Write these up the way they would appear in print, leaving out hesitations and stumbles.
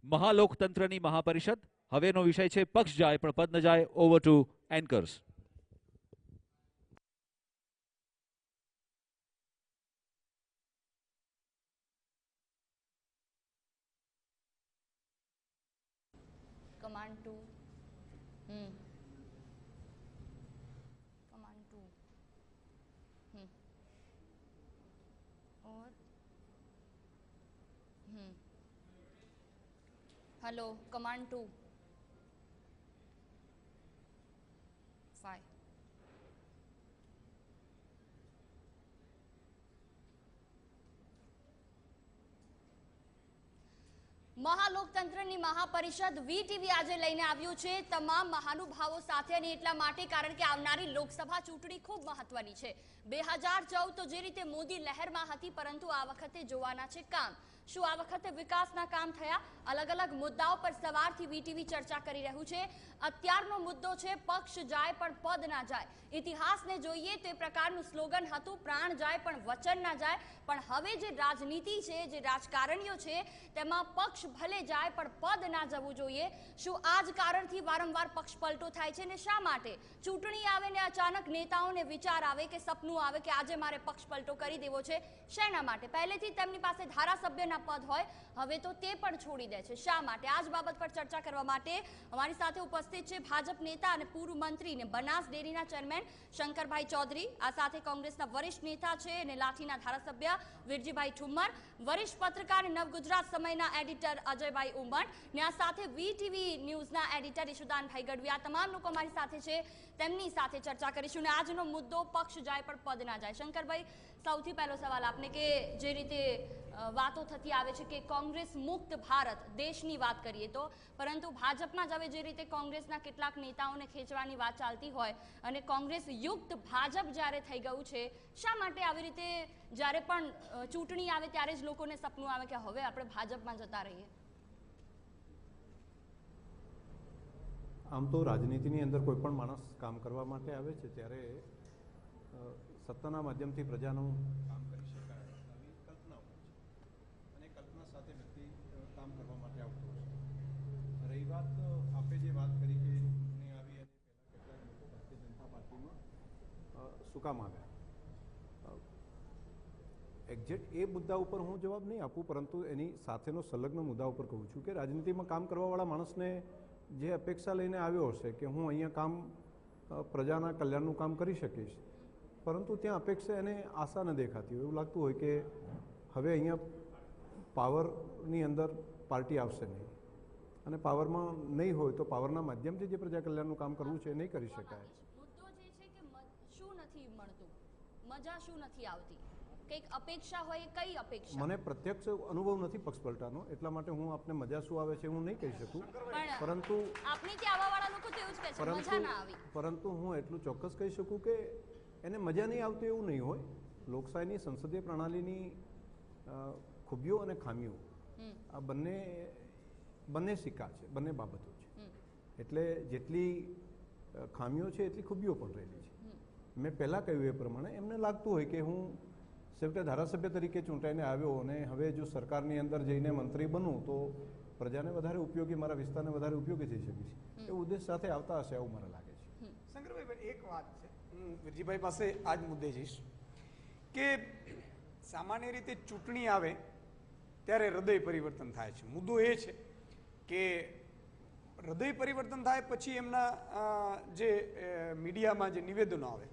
મહાલોકતંત્રની મહાપરિષદ. હવેનો વિષય છે પક્ષ જાય પણ પદ ન જાય. Over to anchors. Command 2 command 2 और हेलो कमांड 2 5 મહાલોકતંત્રની મહાપરિષદ વીટીવી આજે લઈને આવ્યું છે તમામ મહાનુભાવો સાથે, અને એટલા માટે કારણ કે આવનારી લોકસભા ચૂંટણી ખૂબ મહત્વની છે. 2014 તો જે રીતે મોદી લહેરમાં હતી, પરંતુ આ વખતે જોવાના છે કામ. શું આ વખતે વિકાસના કામ થયા? અલગ અલગ મુદ્દાઓ પર સવારથી વીટીવી ચર્ચા કરી રહ્યું છે. અત્યારનો મુદ્દો છે પક્ષ જાય પણ પદ ના જાય. ઇતિહાસને જોઈએ તો એ પ્રકારનું સ્લોગન હતું, પ્રાણ જાય પણ વચન ના જાય. પણ હવે જે રાજનીતિ છે, જે રાજકારણીઓ છે, તેમાં પક્ષ ભલે જાય પણ પદ ના જવું જોઈએ. શું આ જ કારણથી વારંવાર પક્ષ પલટો થાય છે? ને શા માટે ચૂંટણી આવે ને અચાનક નેતાઓને વિચાર આવે કે સપનું આવે કે આજે મારે પક્ષ પલટો કરી દેવો છે? શેના માટે? પહેલેથી તેમની પાસે ધારાસભ્યના પદ હોય, હવે તો તે પણ છોડી દે છે. શા માટે? આ જ બાબત પર ચર્ચા કરવા માટે અમારી સાથે ઉપસ્થિત છે ભાજપ નેતા અને પૂર્વ મંત્રી ને બનાસ ડેરીના ચેરમેન શંકરભાઈ ચૌધરી. આ સાથે કોંગ્રેસના વરિષ્ઠ નેતા છે અને લાઠીના ધારાસભ્ય વિરજીભાઈ ઠુમ્મર, વરિષ્ઠ પત્રકાર નવગુજરાત સમયના એડિટર અજયભાઈ ઉમટ, ને આ સાથે વીટીવી ન્યૂઝના એડિટર ઈશુદાનભાઈ ગઢવી. આ તમામ લોકો અમારી સાથે છે, તેમની સાથે ચર્ચા કરીશું. અને આજનો મુદ્દો પક્ષ જાય પણ પદ ના જાય. શંકરભાઈ, સૌથી પહેલો સવાલ આપને કે જે રીતે વાતો થતી આવે છે કે કોંગ્રેસ મુક્ત ભારત દેશની વાત કરીએ તો, પરંતુ ભાજપમાં જ હવે જે રીતે કોંગ્રેસના કેટલાક નેતાઓને ખેંચવાની વાત ચાલતી હોય અને કોંગ્રેસ યુક્ત ભાજપ જ્યારે થઈ ગયું છે, શા માટે આવી રીતે જ્યારે પણ ચૂંટણી આવે ત્યારે જ લોકોને સપનું આવે કે હવે આપણે ભાજપમાં જતા રહીએ? આમ તો રાજનીતિની અંદર કોઈ પણ માણસ કામ કરવા માટે આવે છે ત્યારે સત્તાના માધ્યમથી પ્રજાનું કામ કરી શકાય આવી કલ્પના હોય છે, અને કલ્પના સાથે વ્યક્તિ કામ કરવા માટે આવતો હોય છે. રહી વાત આપે જે વાત કરી કે ચૂંટણી આવી અને પહેલાં કેટલાક લોકો ભારતીય જનતા પાર્ટીમાં શું કામ આવ્યા, એક્ઝેક્ટ એ મુદ્દા ઉપર હું જવાબ નહીં આપું, પરંતુ એની સાથેનો સંલગ્ન મુદ્દા ઉપર કહું છું કે રાજનીતિમાં કામ કરવાવાળા માણસને જે અપેક્ષા લઈને આવ્યો હશે કે હું અહીંયા કામ પ્રજાના કલ્યાણનું કામ કરી શકીશ, પરંતુ ત્યાં અપેક્ષા એને આશા ન દેખાતી હોય. એવું લાગતું હોય કે હવે અહીંયા પાવરની અંદર પાર્ટી આવશે નહીં, અને પાવરમાં નહીં હોય તો પાવરના માધ્યમથી જે પ્રજા કલ્યાણનું કામ કરવું છે એ નહીં કરી શકાય. મુદ્દો જે છે કે શું નથી મળતું, મજા શું નથી આવતી, કંઈક અપેક્ષા હોય, કઈ અપેક્ષા? મને પ્રત્યક્ષ અનુભવ નથી પક્ષ પલટાનો, એટલા માટે હું આપને મજા શું આવે છે હું નહીં કહી શકું, પરંતુ આપણી ત્યાં આવવાવાળા લોકો તો એવું જ કહે છે મજા ના આવી. પરંતુ હું એટલું ચોક્કસ કહી શકું કે એને મજા નહીં આવતી એવું નહીં હોય. લોકશાહીની સંસદીય પ્રણાલીની ખૂબીઓ અને ખામીઓ આ બંને સિક્કા છે, બંને બાબતો છે. એટલે જેટલી ખામીઓ છે એટલી ખૂબીઓ પણ રહેલી છે. મેં પહેલાં કહ્યું એ પ્રમાણે એમને લાગતું હોય કે હું છેવટે ધારાસભ્ય તરીકે ચૂંટાઈને આવ્યો અને હવે જો સરકારની અંદર જઈને મંત્રી બનું તો પ્રજાને વધારે ઉપયોગી, મારા વિસ્તારને વધારે ઉપયોગી થઈ શકીશ, એ ઉદ્દેશ સાથે આવતા હશે એવું મને લાગે છે. શંકરભાઈ, એક વાત છે, હું વિરજીભાઈ પાસે આ જ મુદ્દે જઈશ કે સામાન્ય રીતે ચૂંટણી આવે ત્યારે હૃદય પરિવર્તન થાય છે. મુદ્દો એ છે કે હૃદય પરિવર્તન થાય પછી એમના જે મીડિયામાં જે નિવેદનો આવે,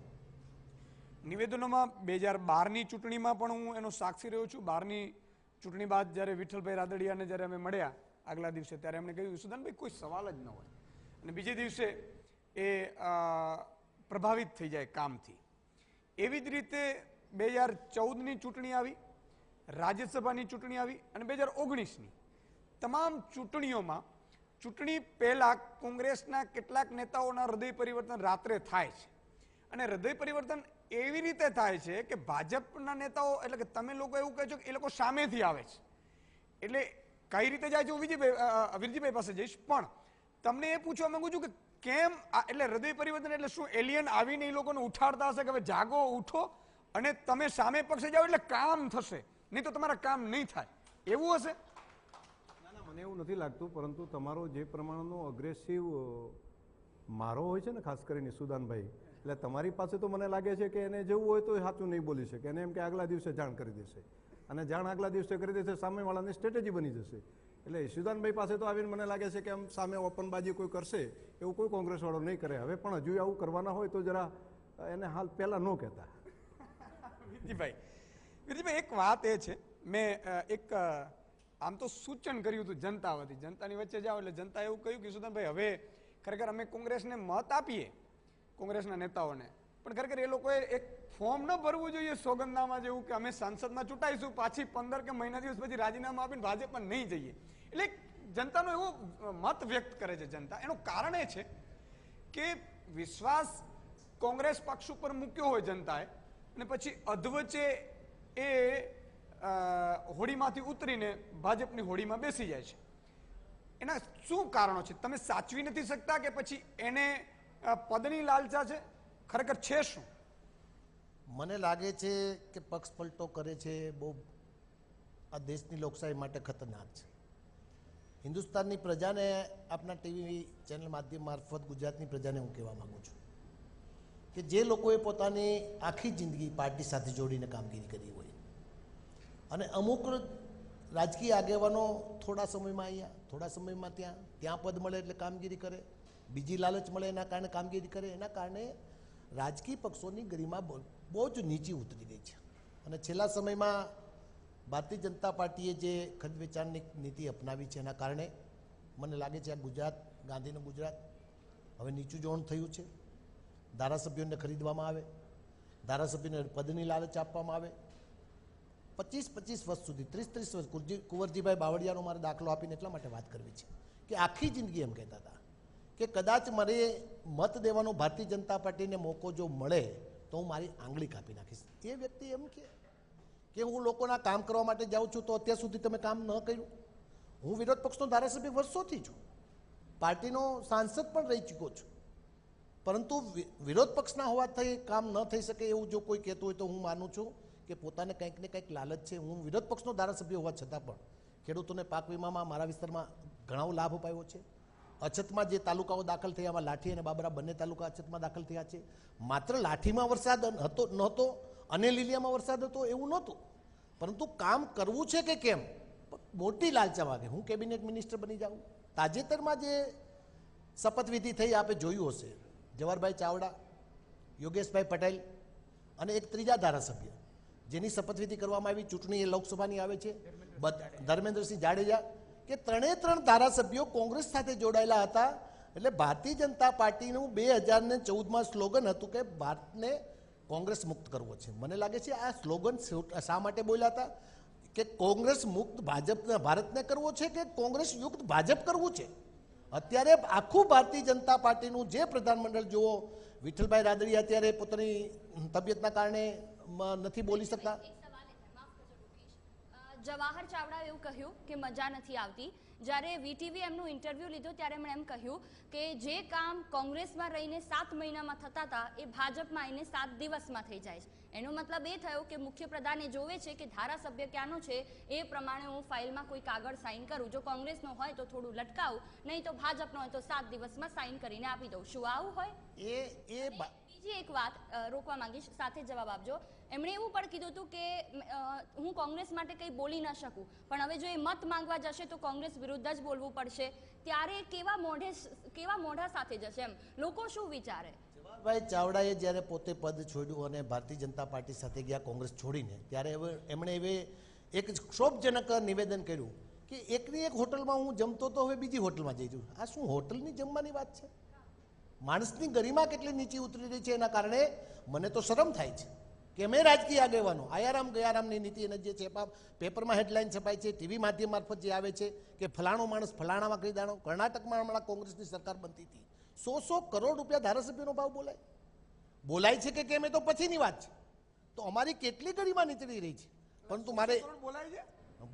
નિવેદનોમાં 2012ની ચૂંટણીમાં પણ હું એનો સાક્ષી રહ્યો છું. 12ની ચૂંટણી બાદ જ્યારે વિઠ્ઠલભાઈ રાદડિયાને જ્યારે અમે મળ્યા આગલા દિવસે, ત્યારે એમણે કહ્યું ઈશુદાનભાઈ કોઈ સવાલ જ ન હોય, અને બીજે દિવસે એ પ્રભાવિત થઈ જાય કામથી. એવી જ રીતે 2014ની ચૂંટણી આવી, રાજ્યસભાની ચૂંટણી આવી, અને 2019ની તમામ ચૂંટણીઓમાં ચૂંટણી પહેલા કોંગ્રેસના કેટલાક નેતાઓના હૃદય પરિવર્તન રાત્રે થાય છે. અને હૃદય પરિવર્તન એવી રીતે થાય છે કે ભાજપના નેતાઓ, એટલે કે તમે લોકો એવું કહો છો કે એ લોકો સામેથી આવે છે, એટલે કઈ રીતે જાય છે હું વિરજીભાઈ પાસે જઈશ, પણ તમને એ પૂછવા માંગુ છું કે કેમ એટલે હૃદય પરિવર્તન એટલે શું એલિયન આવીને એ લોકોને ઉઠાડતા હશે કે હવે જાગો, ઉઠો અને તમે સામે પક્ષે જાઓ એટલે કામ થશે, નહીં તો તમારા કામ નહીં થાય, એવું હશે? ના, મને મને એવું નથી લાગતું, પરંતુ તમારો જે પ્રમાણનો અગ્રેસિવ મારો હોય છે ને, ખાસ કરીને સુદાનભાઈ, એટલે તમારી પાસે તો મને લાગે છે કે એને જવું હોય તો એ સાચું નહીં બોલી શકે. એને એમ કે આગલા દિવસે જાણ કરી દેશે, અને જાણ આગલા દિવસે કરી દેશે, સામેવાળાની સ્ટ્રેટેજી બની જશે. એટલે ઈશુદાનભાઈ પાસે તો આવીને મને લાગે છે કે આમ સામે ઓપનબાજી કોઈ કરશે એવું કોઈ કોંગ્રેસવાળો નહીં કરે. હવે પણ હજુ આવું કરવાના હોય તો જરા એને હાલ પહેલાં ન કહેતા. વિરજીભાઈ એક વાત એ છે, મેં એક આમ તો સૂચન કર્યું હતું જનતા વતી, જનતાની વચ્ચે જાઓ એટલે જનતા એવું કહ્યું કે ઈશુદાનભાઈ હવે ખરેખર અમે કોંગ્રેસને મત આપીએ, કોંગ્રેસના નેતાઓને, પણ ખરેખર એ લોકોએ એક ફોર્મ ન ભરવું જોઈએ સોગંદનામા જેવું કે અમે સંસદમાં ચૂંટાઈશું, પાછી 15 કે મહિના દિવસ પછી રાજીનામા આપીને ભાજપમાં નહીં જઈએ. એટલે જનતાનો એવો મત વ્યક્ત કરે છે જનતા. એનું કારણ એ છે કે વિશ્વાસ કોંગ્રેસ પક્ષ ઉપર મૂક્યો હોય જનતાએ, અને પછી અધવચ્ચે એ હોડીમાંથી ઉતરીને ભાજપની હોડીમાં બેસી જાય છે. એના શું કારણો છે? તમે સાચવી નથી શકતા કે પછી એને પદની લાલચા છે? ખરેખર છે શું? મને લાગે છે કે પક્ષ પલટો કરે છે બહુ આ દેશની લોકશાહી માટે ખતરનાક છે. હિન્દુસ્તાનની પ્રજાને આપના ટીવી ચેનલ માધ્યમ મારફત ગુજરાતની પ્રજાને હું કહેવા માગું છું કે જે લોકોએ પોતાની આખી જિંદગી પાર્ટી સાથે જોડીને કામગીરી કરી હોય, અને અમુક રાજકીય આગેવાનો થોડા સમયમાં અહીંયા, થોડા સમયમાં ત્યાં પદ મળે એટલે કામગીરી કરે, બીજી લાલચ મળે એના કારણે કામગીરી કરે, એના કારણે રાજકીય પક્ષોની ગરિમા બહુ જ નીચી ઉતરી ગઈ છે. અને છેલ્લા સમયમાં ભારતીય જનતા પાર્ટીએ જે ખરીદ વેચાણની નીતિ અપનાવી છે એના કારણે મને લાગે છે આ ગુજરાત, ગાંધીનું ગુજરાત હવે નીચું જોણ થયું છે. ધારાસભ્યોને ખરીદવામાં આવે, ધારાસભ્યોને પદની લાલચ આપવામાં આવે. 25-25 વર્ષ સુધી, 30-30 વર્ષ, કુંવરજીભાઈ બાવળિયાનો મારે દાખલો આપીને એટલા માટે વાત કરવી છે કે આખી જિંદગી એમ કહેતા હતા કે કદાચ મારે મત દેવાનો ભારતીય જનતા પાર્ટીને મોકો જો મળે તો હું મારી આંગળી કાપી નાખીશ. એ વ્યક્તિ એમ કે હું લોકોના કામ કરવા માટે જાઉં છું, તો અત્યાર સુધી તમે કામ ન કર્યું. હું વિરોધ પક્ષનો ધારાસભ્ય વર્ષોથી છું, પાર્ટીનો સાંસદ પણ રહી ચૂક્યો છું, પરંતુ વિરોધ પક્ષના હોવાથી કામ ન થઈ શકે એવું જો કોઈ કહેતું હોય તો હું માનું છું કે પોતાને કંઈક ને કંઈક લાલચ છે. હું વિરોધ પક્ષનો ધારાસભ્ય હોવા છતાં પણ ખેડૂતોને પાક વીમામાં મારા વિસ્તારમાં ઘણો લાભ અપાયો છે. અછતમાં જે તાલુકાઓ દાખલ થયા, એમાં લાઠી અને બાબરા બંને તાલુકા અછતમાં દાખલ થયા છે. માત્ર લાઠીમાં વરસાદ નહોતો અને લીલિયામાં વરસાદ હતો એવું નહોતું, પરંતુ કામ કરવું છે કે કેમ મોટી લાલચા વાગે હું કેબિનેટ મિનિસ્ટર બની જાઉં. તાજેતરમાં જે શપથવિધિ થઈ આપે જોયું હશે, જવાહરભાઈ ચાવડા, યોગેશભાઈ પટેલ અને એક ત્રીજા ધારાસભ્ય જેની શપથવિધિ કરવામાં આવી, ચૂંટણી એ લોકસભાની આવે છે, ધર્મેન્દ્રસિંહ જાડેજા, કે 3 ધારાસભ્યો કોંગ્રેસ સાથે જોડાયેલા હતા. એટલે ભારતીય જનતા પાર્ટીનું 2014માં સ્લોગન હતું કે ભારતને કોંગ્રેસ મુક્ત કરવો છે. મને લાગે છે આ સ્લોગન શા માટે બોલ્યા હતા કે કોંગ્રેસ મુક્ત ભારતને કરવો છે કે કોંગ્રેસ યુક્ત ભાજપ કરવું છે. અત્યારે આખું ભારતીય જનતા પાર્ટીનું જે પ્રધાનમંડળ જુઓ, વિઠ્ઠલભાઈ રાદડી અત્યારે પોતાની તબિયતના કારણે નથી બોલી શકતા. જવાહર ચાવડા એવું કહ્યું કે મજા નથી આવતી. જ્યારે વીટીવી એમનું ઇન્ટરવ્યુ લીધું ત્યારે એમણે એમ કહ્યું કે જે કામ કોંગ્રેસમાં રહીને 7 મહિનામાં થતા હતા એ ભાજપમાં આવીને 7 દિવસમાં થઈ જાય છે. એનો મતલબ એ થયો કે મુખ્યપ્રધાને જોવે છે કે ધારાસભ્ય ક્યાંનો છે, એ પ્રમાણે હું ફાઇલમાં કોઈ કાગળ સાઇન કરું. જો કોંગ્રેસનો હોય તો થોડું લટકાવું, નહીં તો ભાજપનો હોય તો 7 દિવસમાં સાઇન કરીને આપી દઉં. શું આવું હોય? બીજી એક વાત રોકવા માંગીશ, સાથે જવાબ આપજો. એમણે એવું પણ કીધું હતું કે હું કોંગ્રેસ માટે કંઈ બોલી ન શકું, પણ હવે જો એ મત માંગવા જશે તો કોંગ્રેસ વિરુદ્ધ જ બોલવું પડશે. ત્યારે કેવા મોઢા સાથે જશે, એમ લોકો શું વિચારે? જવાહરભાઈ ચાવડાએ જ્યારે પોતે પદ છોડ્યું અને ભારતીય જનતા પાર્ટી સાથે ગયા કોંગ્રેસ છોડીને, ત્યારે એમણે એક ક્ષોભજનક નિવેદન કર્યું કે એકની એક હોટલમાં હું જમતો તો હવે બીજી હોટલમાં જઈ રહ્યું. આ શું હોટલની જમવાની વાત છે? માણસની ગરિમા કેટલી નીચી ઉતરી રહી છે. એના કારણે મને તો શરમ થાય છે કે અમે રાજકીય આગેવાનો આયારામ ગયારામની નીતિ અને જે છે પેપરમાં હેડલાઇન છપાય છે, ટીવી માધ્યમ મારફત જે આવે છે કે ફલાણો માણસ ફલાણામાં કરી દાણો. કર્ણાટકમાં હમણાં કોંગ્રેસની સરકાર બનતી હતી, 100 કરોડ રૂપિયા ધારાસભ્યોનો ભાવ બોલાય છે કે કેમ એ તો પછીની વાત છે. તો અમારી કેટલી ગરિમા નીચડી રહી છે. પરંતુ મારે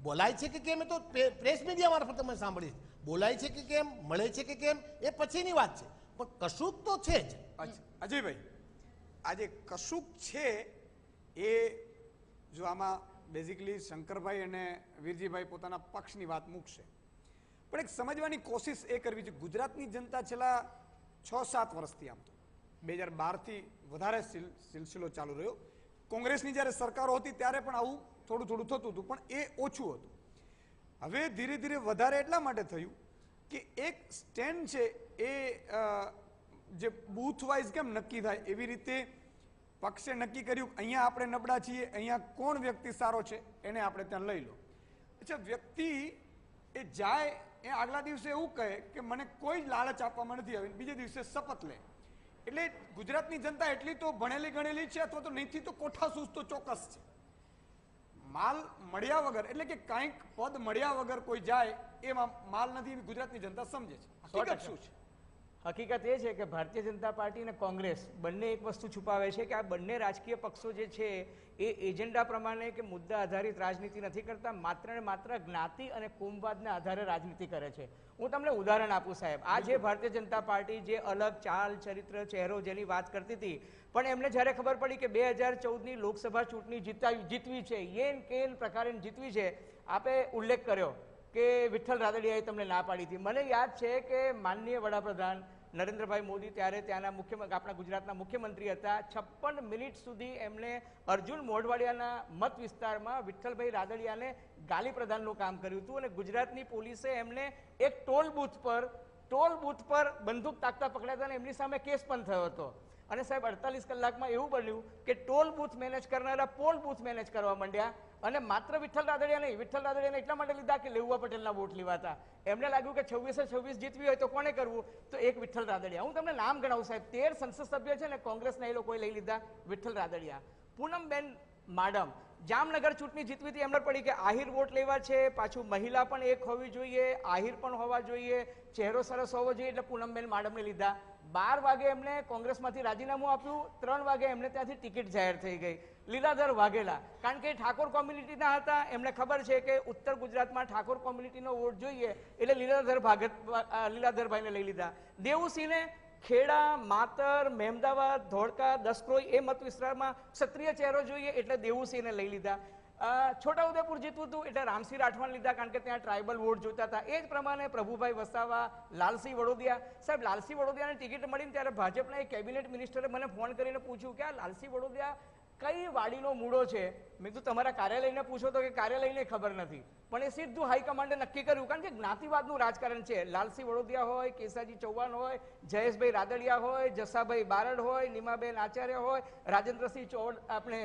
બોલાય છે કે કેમ એ તો પ્રેસ મીડિયા મારફત તમે સાંભળી, બોલાય છે કે કેમ, મળે છે કે કેમ એ પછીની વાત છે, પણ કશુંક તો છે જ. અજયભાઈ, આજે કશુંક છે એ જો આમાં બેઝિકલી શંકરભાઈ અને વીરજીભાઈ પોતાના પક્ષની વાત મૂકશે, પણ એક સમજવાની કોશિશ એ કરવી છે. ગુજરાતની જનતા છેલ્લા 6-7 વર્ષથી, આમ તો 2012થી વધારે સિલસિલો ચાલુ રહ્યો. કોંગ્રેસની જ્યારે સરકારો હતી ત્યારે પણ આવું થોડું થોડું થતું હતું, પણ એ ઓછું હતું. હવે ધીરે ધીરે વધારે એટલા માટે થયું કે એક સ્ટેન્ડ છે એ જે બૂથ વાઇઝ કેમ નક્કી થાય એવી રીતે પક્ષે નક્કી કર્યું અહીંયા આપણે નબળા છીએ, અહીંયા કોણ વ્યક્તિ સારો છે એને આપણે ત્યાં લઈ લો. અચ્છા, વ્યક્તિ એ જાય એ આગલા દિવસે એવું કહે કે મને કોઈ જ લાલચ આપવામાં નથી આવી, બીજે દિવસે શપથ લે. એટલે ગુજરાતની જનતા એટલી તો ભણેલી ગણેલી છે, અથવા તો નહીંથી તો કોઠાસૂઝ તો ચોક્કસ છે. માલ મળ્યા વગર, એટલે કે કંઈક પદ મળ્યા વગર કોઈ જાય એમાં માલ નથી, એવી ગુજરાતની જનતા સમજે છે. હકીકત શું છે? હકીકત એ છે કે ભારતીય જનતા પાર્ટી અને કોંગ્રેસ બંને એક વસ્તુ છુપાવે છે કે આ બંને રાજકીય પક્ષો જે છે એ એજન્ડા પ્રમાણે કે મુદ્દા આધારિત રાજનીતિ નથી કરતા, માત્ર ને માત્ર જ્ઞાતિ અને કોમવાદના આધારે રાજનીતિ કરે છે. હું તમને ઉદાહરણ આપું સાહેબ. આ જે ભારતીય જનતા પાર્ટી જે અલગ ચાલ ચરિત્ર ચહેરો જેની વાત કરતી હતી, પણ એમને જ્યારે ખબર પડી કે 2014ની લોકસભા ચૂંટણી જીતવી છે, યેન કેન પ્રકારે જીતવી છે, આપે ઉલ્લેખ કર્યો કે વિઠ્ઠલ રાદડિયાએ તમને ના પાડી હતી. મને યાદ છે કે માનનીય વડાપ્રધાન નરેન્દ્રભાઈ મોદી ત્યારે ત્યાંના આપણા ગુજરાતના મુખ્યમંત્રી હતા, 56 મિનિટ સુધી એમણે અર્જુન મોઢવાડિયાના મત વિસ્તારમાં વિઠ્ઠલભાઈ રાદડિયાને ગાલી પ્રદાનનું કામ કર્યું હતું, અને ગુજરાતની પોલીસે એમને એક ટોલ બૂથ પર બંદૂક તાકતા પકડ્યા હતા અને એમની સામે કેસ પણ થયો હતો. અને સાહેબ 48 કલાકમાં એવું બન્યું કે ટોલ બૂથ મેનેજ કરનારા પોલ બૂથ મેનેજ કરવા માંડ્યા, અને માત્ર વિઠ્ઠલ રાદડિયા નહીં, વિઠ્ઠલ રાદડિયાને એટલા માટે લીધા કે લેઉવા પટેલના વોટ લેવાતા. એમને લાગ્યું કે 26-26 જીતવી હોય તો કોને કરવું, તો એક વિઠ્ઠલ રાદડિયા. હું તમને નામ ગણાવું સાહેબ, 13 સંસદ સભ્ય છે ને કોંગ્રેસના એ લોકોએ લઈ લીધા વિઠ્ઠલ રાદડિયા. પૂનમબેન માડમ જામનગર ચૂંટણી જીતવી હતી, એમને પડી કે આહિર વોટ લેવા છે, પાછું મહિલા પણ એક હોવી જોઈએ, આહિર પણ હોવા જોઈએ, ચહેરો સરસ હોવો જોઈએ, એટલે પૂનમબેન માડમને લીધા. 12 વાગે એમને કોંગ્રેસમાંથી રાજીનામું આપ્યું, 3 વાગે એમને ત્યાંથી ટિકિટ જાહેર થઈ ગઈ. લીલાધર વાઘેલા, કારણ કે ઠાકોર કોમ્યુનિટીના હતા, એમને ખબર છે કે ઉત્તર ગુજરાતમાં ઠાકોર કોમ્યુનિટીનો વોટ જોઈએ, એટલે લીલાધરભાઈને લઈ લીધા. દેવુસિંહને ખેડા, માતર, મહેમદાવાદ, ધોળકા, દસક્રોઈ એ મત વિસ્તારમાં ક્ષત્રિય ચહેરો જોઈએ, એટલે દેવુસિંહને લઈ લીધા. છોટાઉદેપુર જીતવું હતું એટલે રામસિંહ રાઠવાને લીધા, કારણ કે ત્યાં ટ્રાઇબલ વોટ જોતા હતા. એ જ પ્રમાણે પ્રભુભાઈ વસાવા, લાલસિંહ વડોદિયા. સાહેબ, લાલસિંહ વડોદિયાને ટિકિટ મળીને ત્યારે ભાજપના એક કેબિનેટ મિનિસ્ટરે મને ફોન કરીને પૂછ્યું કે આ લાલસિંહ વડોદિયા કઈ વાડીનો મૂળો છે. મેં કીધું તમારા કાર્યાલયને પૂછો તો કે કાર્યાલયને ખબર નથી, પણ એ સીધું હાઈકમાન્ડે નક્કી કર્યું, કારણ કે જ્ઞાતિવાદનું રાજકારણ છે. લાલસિંહ વડોદિયા હોય, કેસાજી ચૌહાણ હોય, જયેશભાઈ રાદડિયા હોય, જસાભાઈ બારડ હોય, નીમાબેન આચાર્ય હોય, રાજેન્દ્રસિંહ આપણે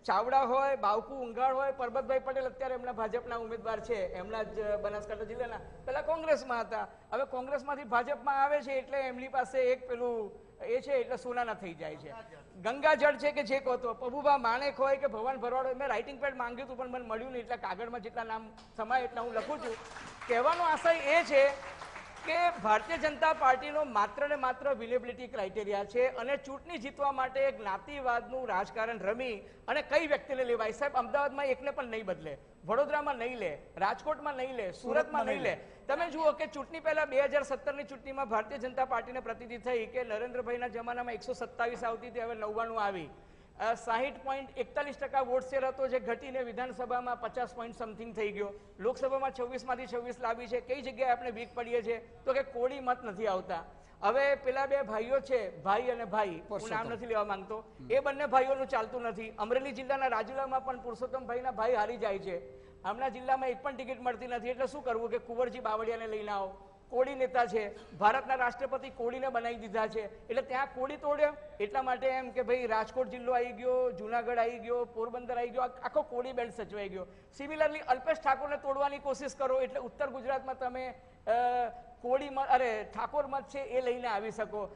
ચાવડા હોય, બાવકુ ઉંગાડ હોય, પરબતભાઈ પટેલ અત્યારે એમના ભાજપના ઉમેદવાર છે, એમના જ બનાસકાંઠા જિલ્લાના, પહેલા કોંગ્રેસમાં હતા, હવે કોંગ્રેસમાંથી ભાજપમાં આવે છે, એટલે એમની પાસે એક પેલું એ છે, એટલે સોનાના થઈ જાય છે. ગંગાજળ છે કે જે કહો તો પબુભા માણેક હોય કે ભવન ભરવાડ હોય, મેં રાઇટિંગ પેડ માંગ્યું હતું પણ મને મળ્યું નહીં, એટલે કાગળમાં જેટલા નામ સમાય એટલા હું લખું છું. કહેવાનો આશય એ છે કે ભારતીય જનતા પાર્ટીનો માત્ર ને માત્ર વિલેબિલિટી ક્રાઇટેરિયા છે, અને ચૂંટણી જીતવા માટે જ્ઞાતિવાદનું રાજકારણ રમી અને કઈ વ્યક્તિને લેવાય. સાહેબ, અમદાવાદમાં એકને પણ નહીં બદલે, વડોદરામાં નહીં લે, રાજકોટમાં નહીં લે, સુરતમાં નહીં લે. તમે જુઓ કે ચૂંટણી પહેલા 2017ની ચૂંટણીમાં ભારતીય જનતા પાર્ટીને પ્રતીતિ થઈ કે નરેન્દ્રભાઈના જમાનામાં 127 આવતી હતી, હવે 99 આવી. 60.41% વોટ શેર હતો, જે ઘટીને વિધાનસભામાં 50 સમથિંગ થઈ ગયો. લોકસભામાં 26માંથી 26 લાવી છે. કઈ જગ્યાએ આપણે વીક પડીએ છીએ તો કે કોળી મત નથી આવતા. હવે પેલા બે ભાઈઓ છે, ભાઈ અને ભાઈ, હું નામ નથી લેવા માંગતો, એ બંને ભાઈઓનું ચાલતું નથી. અમરેલી જિલ્લાના રાજુલામાં પણ પુરુષોત્તમભાઈના ભાઈ હારી જાય છે, હમણાં જિલ્લામાં એક પણ ટિકિટ મળતી નથી. એટલે શું કરવું કે કુંવરજી બાવળિયાને લઈને આવો, કોળી નેતા છે, ભારતના રાષ્ટ્રપતિ કોળીને બનાવી દીધા છે, એટલે ત્યાં કોળી તોડ્યો. એટલા માટે એમ કે ભાઈ રાજકોટ જિલ્લો આવી ગયો, જુનાગઢ આવી ગયો, પોરબંદર આવી ગયો, આખો કોળી બેલ્ટ સચવાઈ ગયો. સિમિલરલી અલ્પેશ ઠાકોરને તોડવાની કોશિશ કરો એટલે ઉત્તર ગુજરાતમાં તમે કોળી ઠાકોર મત છે એ લઈને આવી શકો.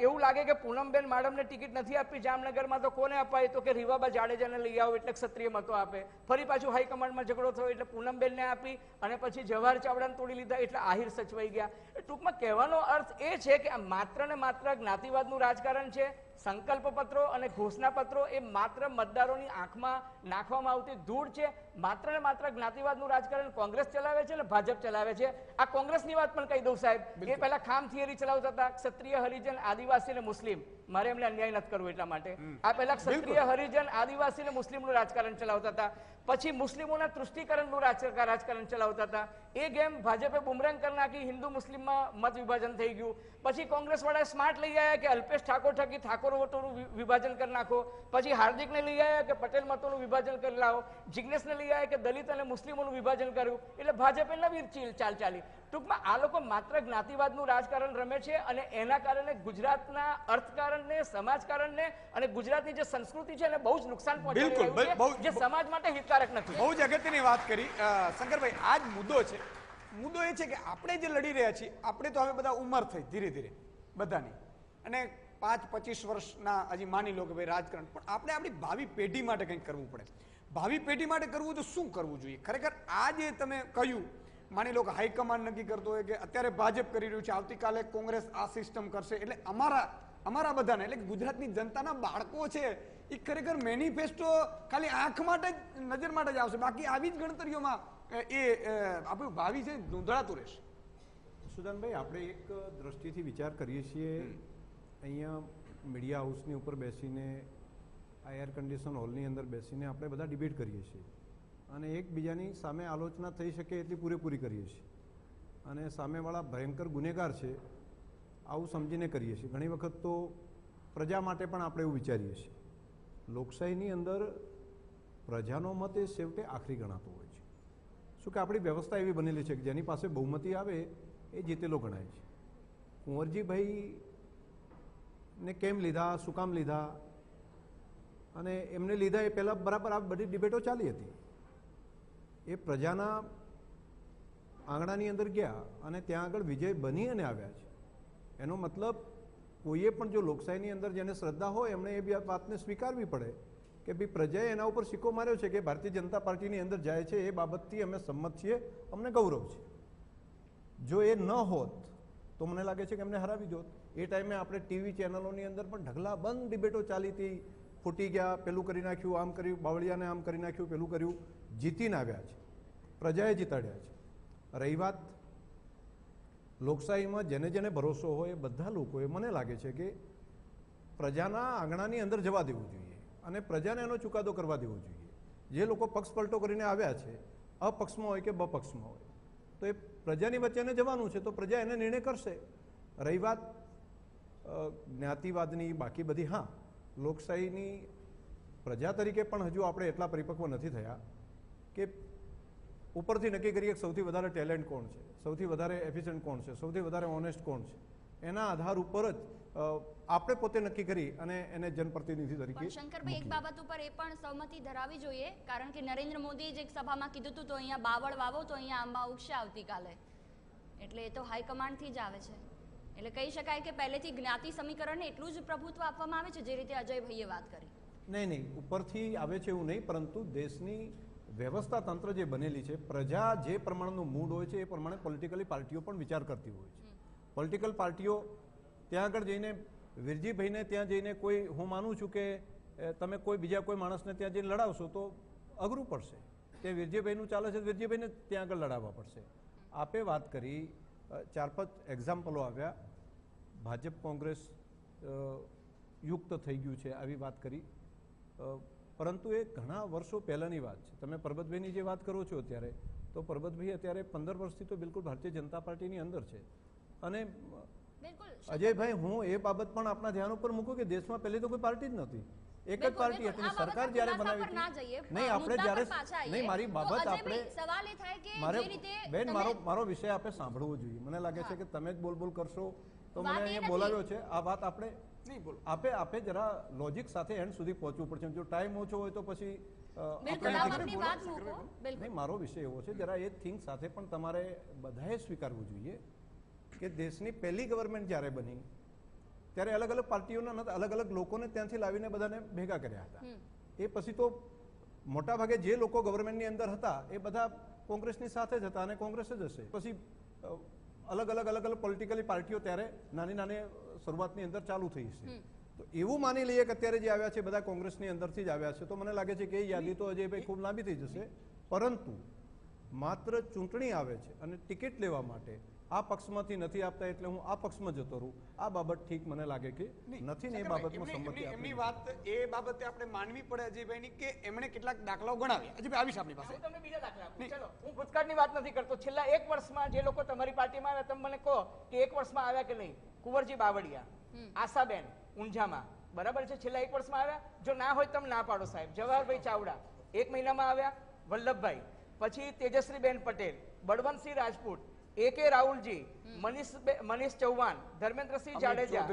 એવું લાગે કે પૂનમબેન માડમને ટિકિટ નથી આપી જામનગરમાં, તો કોને અપાય તો કે રીવાબા જાડેજાને લઈ આવો એટલે ક્ષત્રિય મતો આપે. ફરી પાછું હાઈકમાન્ડમાં ઝઘડો થયો એટલે પૂનમબેનને આપી, અને પછી જવાહર ચાવડાને તોડી લીધા એટલે આહિર સચવાઈ ગયા. ટૂંકમાં કહેવાનો અર્થ એ છે કે આ માત્ર ને માત્ર જ્ઞાતિવાદનું રાજકારણ છે. સંકલ્પ પત્રો અને ઘોષણા પત્રો એ માત્ર મતદારોની આંખમાં નાખવામાં આવતી ધૂળ છે. માત્ર ને માત્ર જ્ઞાતિવાદનું રાજકારણ કોંગ્રેસ ચલાવે છે અને ભાજપ ચલાવે છે. આ કોંગ્રેસની વાત પણ કહી દઉં સાહેબ, એ પહેલા ખામ થિયરી ચલાવતા હતા, ક્ષત્રિય, હરિજન, આદિવાસી અને મુસ્લિમ. મારે એમને અન્યાય નથી કરવો એટલા માટે આ પહેલા ક્ષત્રિય, હરિજન, આદિવાસી અને મુસ્લિમનું રાજકારણ ચલાવતા હતા. પછી મુસ્લિમોના તૃષ્ટિકરણનું રાજકારણ ચલાવતા હતા. એ ગેમ ભાજપે બુમરેંગ કરી નાખી, હિન્દુ મુસ્લિમમાં મત વિભાજન થઈ ગયું. પછી કોંગ્રેસ વાળા સ્માર્ટ લઈ આવ્યા કે અલ્પેશ ઠાકોર થકી ઠાકોર વોટોનું વિભાજન કરી નાખો. પછી હાર્દિકને લઈ આવ્યા કે પટેલ મતોનું વિભાજન કરી લાવો. જિગ્નેશને લઈ આવ્યા કે દલિત અને મુસ્લિમોનું વિભાજન કર્યું. એટલે ભાજપે નવી ચાલ ચાલી. ટૂંકમાં આ લોકો માત્ર જ્ઞાતિવાદનું રાજકારણ રમે છે અને એના કારણે ગુજરાતના અર્થકારણને, સમાજકારણને અને ગુજરાતની જે સંસ્કૃતિ છે એને બહુ જ નુકસાન પહોંચાડી રહ્યું છે, જે સમાજ માટે હિતકારક નથી. બહુ જ અગત્યની વાત કરી શંકરભાઈ. આ જ મુદ્દો છે. મુદ્દો એ છે કે આપણે જે લડી રહ્યા છીએ, આપણે તો હવે બધા ઉંમર થઈ ધીરે ધીરે બધાની, અને 5-25 વર્ષના હજી માની લો કે ભાઈ રાજકારણ, પણ આપણે આપણી ભાવિ પેઢી માટે કંઈક કરવું પડે. ભાવિ પેઢી માટે કરવું તો શું કરવું જોઈએ? ખરેખર આ જે તમે કહ્યું, માની લો કે હાઈકમાન્ડ નક્કી કરતો હોય કે અત્યારે ભાજપ કરી રહ્યું છે, આવતીકાલે કોંગ્રેસ આ સિસ્ટમ કરશે, એટલે અમારા બધાને, એટલે ગુજરાતની જનતાના બાળકો છે એ ખરેખર મેનિફેસ્ટો ખાલી આંખ માટે જ, નજર માટે જ આવશે, બાકી આવી જ ગણતરીઓમાં એ આપણું ભાવિ છે ધૂંધળાતું રહેશે. સુદાનભાઈ, આપણે એક દ્રષ્ટિથી વિચાર કરીએ છીએ. અહીંયા મીડિયા હાઉસની ઉપર બેસીને, આ એર કન્ડિશન હોલની અંદર બેસીને આપણે બધા ડિબેટ કરીએ છીએ અને એકબીજાની સામે આલોચના થઈ શકે એટલી પૂરેપૂરી કરીએ છીએ, અને સામેવાળા ભયંકર ગુનેગાર છે આવું સમજીને કરીએ છીએ. ઘણી વખત તો પ્રજા માટે પણ આપણે એવું વિચારીએ છીએ. લોકશાહીની અંદર પ્રજાનો મત એ છેવટે આખરી ગણાતો હોય છે. શું કે આપણી વ્યવસ્થા એવી બનેલી છે કે જેની પાસે બહુમતી આવે એ જીતેલો ગણાય છે. કુંવરજીભાઈને કેમ લીધા, શું કામ લીધા, અને એમને લીધા એ પહેલાં બરાબર આ બધી ડિબેટો ચાલી હતી. એ પ્રજાના આંગણાની અંદર ગયા અને ત્યાં આગળ વિજય બની અને આવ્યા છે. એનો મતલબ કોઈએ પણ જો લોકશાહીની અંદર જેને શ્રદ્ધા હોય એમણે એ બી વાતને સ્વીકારવી પડે કે ભાઈ પ્રજાએ એના ઉપર સિક્કો માર્યો છે કે ભારતીય જનતા પાર્ટીની અંદર જાય છે, એ બાબતથી અમે સંમત છીએ, અમને ગૌરવ છે. જો એ ન હોત તો મને લાગે છે કે એમને હરાવી દોત. એ ટાઈમે આપણે ટીવી ચેનલોની અંદર પણ ઢગલાબંધ ડિબેટો ચાલી હતી, ફૂટી ગયા, પેલું કરી નાખ્યું, આમ કર્યું, બાવળિયાને આમ કરી નાખ્યું, પેલું કર્યું, જીતીને આવ્યા છે, પ્રજાએ જીતાડ્યા છે. રહી વાત લોકશાહીમાં જેને જેને ભરોસો હોય એ બધા લોકોએ, મને લાગે છે કે પ્રજાના આંગણાની અંદર જવા દેવું જોઈએ અને પ્રજાને એનો ચુકાદો કરવા દેવો જોઈએ. જે લોકો પક્ષ પલટો કરીને આવ્યા છે, અપક્ષમાં હોય કે બપક્ષમાં હોય, તો એ પ્રજાની વચ્ચેને જવાનું છે, તો પ્રજા એને નિર્ણય કરશે. રહી વાત જ્ઞાતિવાદની, બાકી બધી, હા, લોકશાહીની પ્રજા તરીકે પણ હજુ આપણે એટલા પરિપક્વ નથી થયા કે ઉપરથી નક્કી કરીએ કે સૌથી વધારે ટેલેન્ટ કોણ છે, સૌથી વધારે એફિશિયન્ટ કોણ છે, સૌથી વધારે ઓનેસ્ટ કોણ છે. એના આધાર ઉપર જ આપણે પોતે નક્કી કરી અને એને જનપ્રતિનિધિ તરીકે. શંકરભાઈ, એક બાબત ઉપર એ પણ સહમતિ ધરાવી જોઈએ, કારણ કે નરેન્દ્ર મોદીએ જ એક સભામાં કીધું હતું તો અહીંયા બાવળ વાવો તો અહીંયા આંબા ઉગશે આવતીકાલે, એટલે એ તો હાઈકમાન્ડથી જ આવે છે. એટલે કહી શકાય કે પહેલેથી જ્ઞાતિ સમીકરણને એટલું જ પ્રભુત્વ આપવામાં આવે છે જે રીતે અજયભાઈએ વાત કરી. નહીં, ઉપરથી આવે છે એવું નહીં, પરંતુ દેશની વ્યવસ્થા તંત્ર જે બનેલી છે, પ્રજા જે પ્રમાણનું મૂડ હોય છે એ પ્રમાણે પોલિટિકલી પાર્ટીઓ પણ વિચાર કરતી હોય છે. પોલિટિકલ પાર્ટીઓ ત્યાં આગળ જઈને, વીરજીભાઈને ત્યાં જઈને, કોઈ, હું માનું છું કે તમે કોઈ બીજા કોઈ માણસને ત્યાં જઈને લડાવશો તો અઘરું પડશે. તે વીરજીભાઈનું ચાલે છે, વીરજીભાઈને ત્યાં આગળ લડાવવા પડશે. આપે વાત કરી, 4-5 એક્ઝામ્પલો આવ્યા, ભાજપ કોંગ્રેસ યુક્ત થઈ ગયું છે આવી વાત કરી, પરંતુ એ ઘણા વર્ષો પહેલાંની વાત છે. તમે પરબતભાઈની જે વાત કરો છો અત્યારે, તો પરબતભાઈ અત્યારે 15 વર્ષથી તો બિલકુલ ભારતીય જનતા પાર્ટીની અંદર છે. અને અજયભાઈ, હું એ બાબત પણ આપણા ધ્યાન ઉપર મૂકું કે દેશમાં પહેલી તો કોઈ પાર્ટી જ નહોતી, એક જ પાર્ટી હતી. સરકાર જ્યારે બનાવી હતી, નહીં, આપણે જ્યારે, નહીં, મારી બાબત આપણે, બેન, મારો વિષય આપણે સાંભળવો જોઈએ. મને લાગે છે કે તમે જ બોલ કરશો તો મને અહીંયા બોલાવ્યો છે. આ વાત આપણે નહીં બોલ, આપે જરા લોજિક સાથે એન્ડ સુધી પહોંચવું પડશે. જો ટાઈમ ઓછો હોય તો પછી નહીં, મારો વિષય એવો છે, જરા એ થિંગ સાથે પણ તમારે બધાએ સ્વીકારવું જોઈએ કે દેશની પહેલી ગવર્મેન્ટ જ્યારે બની ત્યારે અલગ અલગ પાર્ટીઓના, અલગ અલગ લોકોને ત્યાંથી લાવીને બધાને ભેગા કર્યા હતા. એ પછી તો મોટા ભાગે જે લોકો ગવર્મેન્ટની અંદર હતા એ બધા કોંગ્રેસની સાથે જ હતા અને કોંગ્રેસ જ હશે. પછી અલગ અલગ પોલિટિકલી પાર્ટીઓ ત્યારે નાની શરૂઆતની અંદર ચાલુ થઈ છે. તો એવું માની લઈએ કે અત્યારે જે આવ્યા છે બધા કોંગ્રેસની અંદરથી જ આવ્યા છે, તો મને લાગે છે કે એ યાદી તો અજયભાઈ ખૂબ લાંબી થઈ જશે. પરંતુ માત્ર ચૂંટણી આવે છે અને ટિકિટ લેવા માટે આ પક્ષમાંથી નથી આપતા એટલે હું આ પક્ષમાં જતો રહું, આ બાબત ઠીક મને લાગે કે નથી ને એ બાબતમાં સંમતિ એમની વાત એ બાબતે આપણે માનવી પડે અજયભાઈની કે એમણે કેટલાક દાખલાઓ ગણાવ્યા. અજયભાઈ આવીશ આપની પાસે. હું તમને બીજા દાખલા આપું. ચલો, હું ભૂતકાળની વાત નથી કરતો. છેલ્લા 1 વર્ષમાં જે લોકો તમારી પાર્ટીમાં આવ્યા, તમે મને કહો કે 1 વર્ષમાં આવ્યા કે નહીં. કુંવરજી બાવળિયા, આશાબેન ઊંઝામાં, બરાબર છે, છેલ્લા 1 વર્ષમાં આવ્યા? જો ના હોય તમે ના પાડો સાહેબ. જવાહરભાઈ ચાવડા 1 મહિનામાં આવ્યા. વલ્લભભાઈ, પછી તેજશ્રીબેન પટેલ, બળવંતસિંહ રાજપૂત, AK રાહુલજી, મનીષ ચૌહાણ, ધર્મેન્દ્રસિંહ જાડેજા,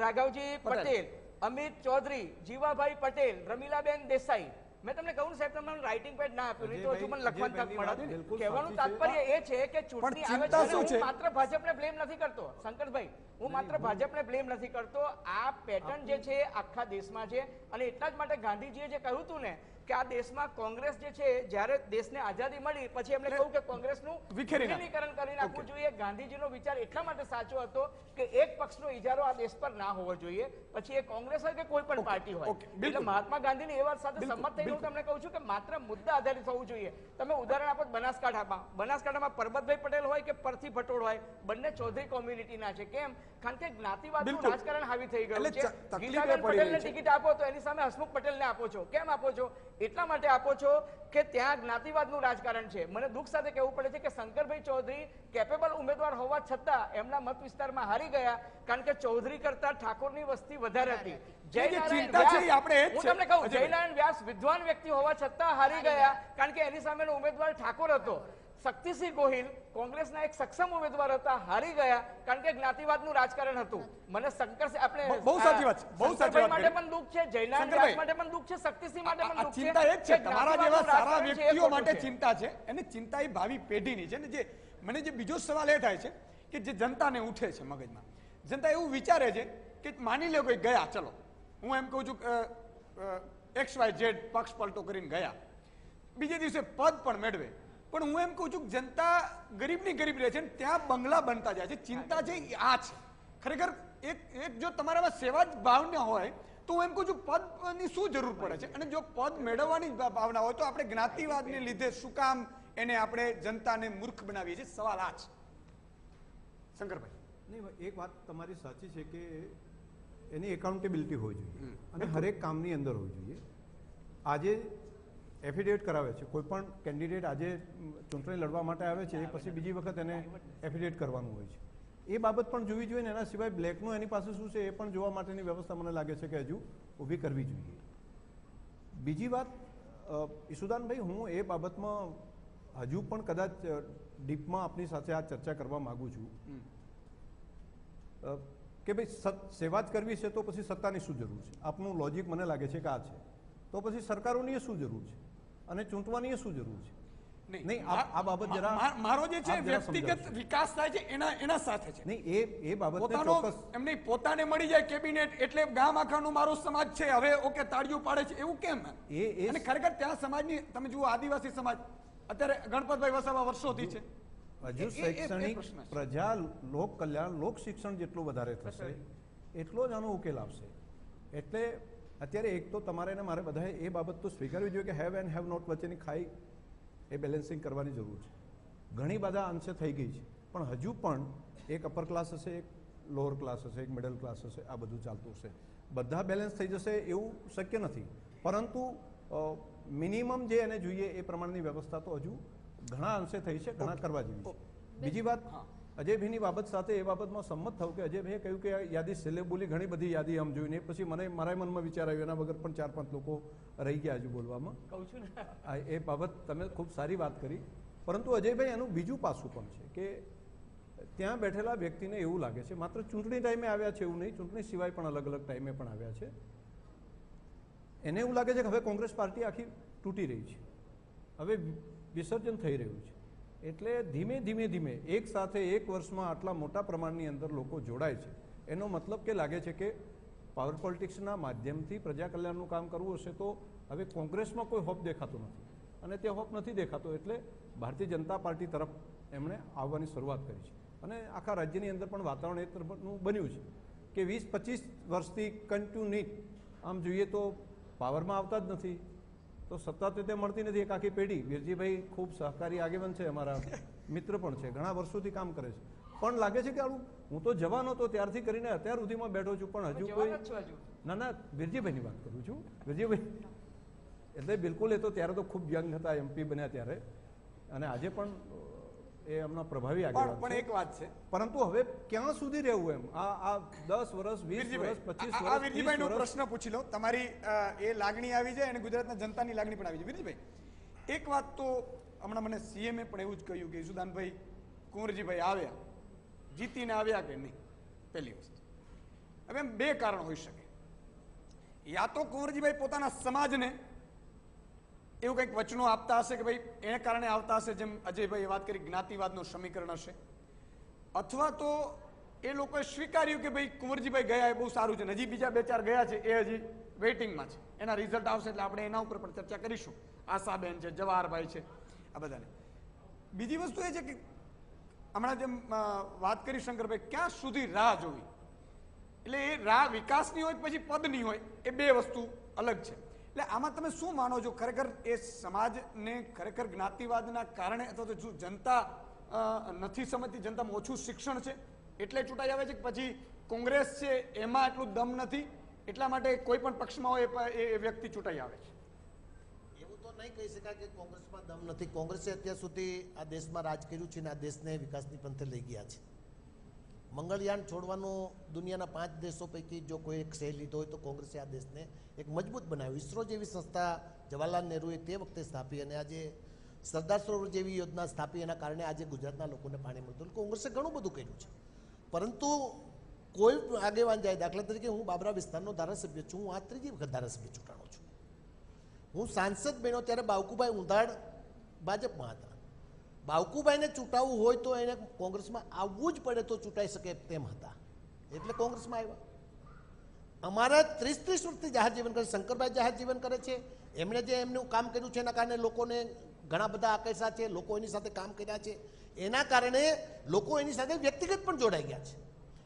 રાઘવજી પટેલ, અમિત ચૌધરી, જીવાભાઈ પટેલ, રમીલાબેન દેસાઈ. મેં તમને કહું સાહેબ, તમને રાઇટિંગ પેડ ના આપ્યું, નહીં તો હજુ મને લખવાનું તક મળે. કહેવાનું તાત્પર્ય એ છે કે ચૂંટણી આવે છે, હું માત્ર ભાજપને બ્લેમ નથી કરતો શંકરભાઈ, હું માત્ર ભાજપને બ્લેમ નથી કરતો. આ પેટર્ન જે છે આખા દેશમાં છે, અને એટલા જ માટે ગાંધીજીએ જે કહ્યું હતું ને કે આ દેશમાં કોંગ્રેસ જે છે, જ્યારે દેશને આઝાદી મળી પછી એમણે કહ્યું કે કોંગ્રેસનું વિલીનીકરણ કરી નાખવું જોઈએ. ગાંધીજીનો વિચાર એટલા માટે સાચો હતો કે એક પક્ષનો ઇજારો આ દેશ પર ના હોવો જોઈએ, પછી એ કોંગ્રેસ હોય કે કોઈ પણ પાર્ટી હોય. એટલે મહાત્મા ગાંધીની એ વાત સાથે સંમત થઈને હું તમને કહું છું કે માત્ર મુદ્દા આધારિત હોવું જોઈએ. તમે ઉદાહરણ આપો બનાસકાંઠામાં પરબતભાઈ પટેલ હોય કે પરથી ભટોળ હોય, બંને ચૌધરી કોમ્યુનિટીના છે. કેમ? કારણ કે જ્ઞાતિવાદનું રાજકારણ હાવી થઈ ગયું છે. ગીતાબેન પટેલને ટિકિટ આપો તો એની સામે હસમુખ પટેલને આપો છો. કેમ આપો છો? એટલા માટે આપો છો કે ત્યાં જ્ઞાતિવાદનું રાજકારણ છે. મને દુઃખ સાથે કહેવું પડે છે કે શંકરભાઈ ચૌધરી કેપેબલ ઉમેદવાર હોવા છતાં એમના મત વિસ્તારમાં હારી ગયા, કારણ કે ચૌધરી કરતા ઠાકોરની વસ્તી વધારે હતી. જયનારાયણ વ્યાસ વિદ્વાન વ્યક્તિ હોવા છતાં હારી ગયા, કારણ કે એની સામેનો ઉમેદવાર ઠાકોર હતો. શક્તિસિંહ ગોહિલ કોંગ્રેસના એક સક્ષમ ઉમેદવાર હતા, હારી ગયા કારણ કે જ્ઞાતિવાદનું રાજકારણ હતું. મને શંકર આપણે બહુ સાચી વાત છે, બહુ સાચી વાત માટે પણ દુઃખ છે, જયનારાયણ વ્યાસ માટે પણ દુઃખ છે, શક્તિસિંહ માટે પણ દુઃખ છે. ચિંતા એ જ છે, તમારા જેવા સારા વ્યક્તિઓ માટે ચિંતા છે, અને ચિંતા એ ભાવિ પેઢીની છે ને. જે મને જે બીજો સવાલ એ થાય છે કે જે જનતાને ઉઠે છે મગજમાં, જનતા એવું વિચારે છે કે માની લો કોઈ ગયા, ચલો હું એમ કહું છું XYZ પક્ષ પલટો કરીને ગયા, બીજે દિવસે પદ પણ મેળવે, પણ હું એમ કહું છું જનતા ગરીબની ગરીબ રહે છે, ત્યાં બંગલા બનતા જાય છે. ચિંતા છે આ છે ખરેખર. એક જો તમારામાં સેવા જ ભાવના હોય તો હું એમ કહું છું પદની શું જરૂર પડે છે, અને જો પદ મેળવવાની ભાવના હોય તો આપણે જ્ઞાતિવાદને લીધે શું કામ એને આપણે જનતાને મૂર્ખ બનાવીએ છીએ? સવાલ આ છે શંકરભાઈ. નહીં, એક વાત તમારી સાચી છે કે એની એકાઉન્ટેબિલિટી હોવી જોઈએ અને હરેક કામની અંદર હોવી જોઈએ. આજે એફિડેવિટ કરાવે છે કોઈ પણ કેન્ડિડેટ, આજે ચૂંટણી લડવા માટે આવે છે, એ પછી બીજી વખત એને એફિડેવિટ કરવાનું હોય છે. એ બાબત પણ જોવી જોઈએ ને એના સિવાય બ્લેકનું એની પાસે શું છે એ પણ જોવા માટેની વ્યવસ્થા મને લાગે છે કે હજુ ઊભી કરવી જોઈએ. બીજી વાત ઈસુદાનભાઈ, હું એ બાબતમાં હજુ પણ કદાચ ડીપમાં આપની સાથે આ ચર્ચા કરવા માંગુ છું કે ભાઈ સેવા જ કરવી છે તો પછી સત્તાની શું જરૂર છે? આપનું લોજિક મને લાગે છે કે આ છે. તો પછી સરકારોની શું જરૂર છે અને ચૂંટવાની શું જરૂર છે? નહીં, આ બાબત જરા મારો જે છે વ્યક્તિગત વિકાસ થાય છે એના સાથે છે. નહીં, એ બાબત એમને પોતાને મળી જાય કેબિનેટ એટલે ગામ આખાનો મારો સમાજ છે, હવે ઓકે તાળીઓ પાડે છે, એવું કેમ? અને ખરેખર ત્યાં સમાજની તમે જુઓ, આદિવાસી સમાજ અત્યારે ગણપતભાઈ વસાવા વર્ષોથી છે. હજુ શૈક્ષણિક પ્રજા લોક કલ્યાણ લોક શિક્ષણ જેટલું વધારે થશે એટલો જ આનો ઉકેલ આવશે. એટલે અત્યારે એક તો તમારે ને મારે બધાએ એ બાબત તો સ્વીકારવી જોઈએ કે હેવ એન્ડ હેવ નોટ વચ્ચેની ખાઈ એ બેલેન્સિંગ કરવાની જરૂર છે. ઘણી બધા અંશે થઈ ગઈ છે, પણ હજુ પણ એક અપર ક્લાસ હશે, એક લોઅર ક્લાસ હશે, એક મિડલ ક્લાસ હશે, આ બધું ચાલતું હશે. બધા બેલેન્સ થઈ જશે એવું શક્ય નથી, પરંતુ મિનિમમ જે એને જોઈએ એ પ્રમાણની વ્યવસ્થા તો હજુ ઘણા અંશે થઈ છે, ઘણા કરવા જેવી છે. બીજી વાત, અજયભાઈની બાબત સાથે એ બાબતમાં સંમત થવું કે અજયભાઈએ કહ્યું કે યાદી છેલ્લે બોલી, ઘણી બધી યાદી આમ જોઈને પછી મને મારા મનમાં વિચાર આવ્યો, એના વગર પણ 4-5 લોકો રહી ગયા હજુ બોલવામાં. કહું છું ને, એ બાબત તમે ખૂબ સારી વાત કરી, પરંતુ અજયભાઈ એનું બીજું પાસું પણ છે કે ત્યાં બેઠેલા વ્યક્તિને એવું લાગે છે માત્ર ચૂંટણી ટાઈમે આવ્યા છે એવું નહીં, ચૂંટણી સિવાય પણ અલગ અલગ ટાઈમે પણ આવ્યા છે. એને એવું લાગે છે કે હવે કોંગ્રેસ પાર્ટી આખી તૂટી રહી છે, હવે વિસર્જન થઈ રહ્યું છે. એટલે ધીમે ધીમે એક સાથે એક વર્ષમાં આટલા મોટા પ્રમાણની અંદર લોકો જોડાય છે, એનો મતલબ કે લાગે છે કે પાવર પોલિટિક્સના માધ્યમથી પ્રજા કલ્યાણનું કામ કરવું હશે તો હવે કોંગ્રેસમાં કોઈ હોપ દેખાતો નથી, અને તે હોપ નથી દેખાતો એટલે ભારતીય જનતા પાર્ટી તરફ એમણે આવવાની શરૂઆત કરી છે. અને આખા રાજ્યની અંદર પણ વાતાવરણ એ તરફનું બન્યું છે કે 20-25 વર્ષથી કન્ટિન્યુ આમ જોઈએ તો પાવરમાં આવતા જ નથી, તો સત્તા તે મળતી નથી. એક આખી પેઢી, વીરજીભાઈ ખૂબ સહકારી આગેવાન છે અમારા મિત્ર પણ છે, ઘણા વર્ષોથી કામ કરે છે, પણ લાગે છે કે આવું હું તો જવાનો હતો ત્યારથી કરીને અત્યાર સુધીમાં બેઠો છું, પણ હજુ કોઈ જવાબ જ છો હજુ. ના વીરજીભાઈની વાત કરું છું. વીરજીભાઈ એટલે બિલકુલ, એ તો ત્યારે તો ખૂબ યંગ હતા, MP બન્યા ત્યારે, અને આજે પણ એ એમના પ્રભાવી આગેવાન પણ છે. એક વાત છે, પરંતુ હવે ક્યાં સુધી રહેવું એમ, આ 10 વર્ષ 20 વર્ષ 25 આ વર્ષ વીરજીભાઈ નો 30 વર્ષ. પ્રશ્ન પૂછી લો. તમારી એ લાગણી આવી જાય અને ગુજરાતના જનતાની લાગણી પણ આવી જાય. વીરજીભાઈ, એક વાત તો હમણાં મને CM પણ એવું જ કહ્યું કે ઈસુદાનભાઈ કુંવરજીભાઈ આવ્યા, જીતીને આવ્યા કે નહીં, પહેલી વસ્તુ. હવે એમ બે કારણ હોઈ શકે. યા તો કુંવરજીભાઈ પોતાના સમાજને એવું કંઈક વચનો આપતા હશે કે ભાઈ એને કારણે આવતા હશે, જેમ અજયભાઈએ વાત કરી જ્ઞાતિવાદનું સમીકરણ હશે, અથવા તો એ લોકોએ સ્વીકાર્યું કે ભાઈ કુંવરજીભાઈ ગયા એ બહુ સારું છે, ને હજી બીજા 2-4 ગયા છે એ હજી વેઇટિંગમાં છે, એના રિઝલ્ટ આવશે એટલે આપણે એના ઉપર પણ ચર્ચા કરીશું. આશાબેન છે, જવાહરભાઈ છે, આ બધાને. બીજી વસ્તુ એ છે કે હમણાં જેમ વાત કરી શંકરભાઈ, ક્યાં સુધી રાહ જોવી, એટલે એ રાહ વિકાસની હોય પછી પદની હોય, એ બે વસ્તુ અલગ છે. એટલે આમાં તમે શું માનો છો, ખરેખર એ સમાજને ખરેખર જ્ઞાતિવાદના કારણે અથવા તો શું જનતા નથી સમજતી, જનતામાં ઓછું શિક્ષણ છે એટલે ચૂંટાઈ આવે છે, કે પછી કોંગ્રેસ છે એમાં એટલું દમ નથી એટલા માટે કોઈ પણ પક્ષમાં હોય એ વ્યક્તિ ચૂંટાઈ આવે છે? એવું તો નહીં કહી શકાય કે કોંગ્રેસમાં દમ નથી. કોંગ્રેસે અત્યાર સુધી આ દેશમાં રાજ કર્યું છે અને આ દેશને વિકાસની પંથે લઈ ગયા છે. મંગળયાન છોડવાનું દુનિયાના 5 દેશો પૈકી જો કોઈ એક શ્રેય લીધો હોય તો કોંગ્રેસે આ દેશને એક મજબૂત બનાવ્યું. ઇસરો જેવી સંસ્થા જવાહરલાલ નહેરુએ તે વખતે સ્થાપી અને આજે સરદાર સરોવર જેવી યોજના સ્થાપી, એના કારણે આજે ગુજરાતના લોકોને પાણી મળતું. કોંગ્રેસે ઘણું બધું કર્યું છે, પરંતુ કોઈ આગેવાન જાય, દાખલા તરીકે હું બાબરા વિસ્તારનો ધારાસભ્ય છું, હું આ 3જી વખત ધારાસભ્ય ચૂંટાણો છું. હું સાંસદ બન્યો ત્યારે બાવકુભાઈ ઉંધાડ ભાજપમાં હતા. બાવકુભાઈને ચૂંટાવવું હોય તો એને કોંગ્રેસમાં આવવું જ પડે તો ચૂંટાઈ શકે તેમ હતા, એટલે કોંગ્રેસમાં આવ્યા. અમારા 30 વર્ષથી જાહેર જીવન કરે, શંકરભાઈ જાહેર જીવન કરે છે, એમણે જે એમનું કામ કર્યું છે એના કારણે લોકોને ઘણા બધા આકર્ષા છે, લોકો એની સાથે કામ કર્યા છે, એના કારણે લોકો એની સાથે વ્યક્તિગત પણ જોડાઈ ગયા છે.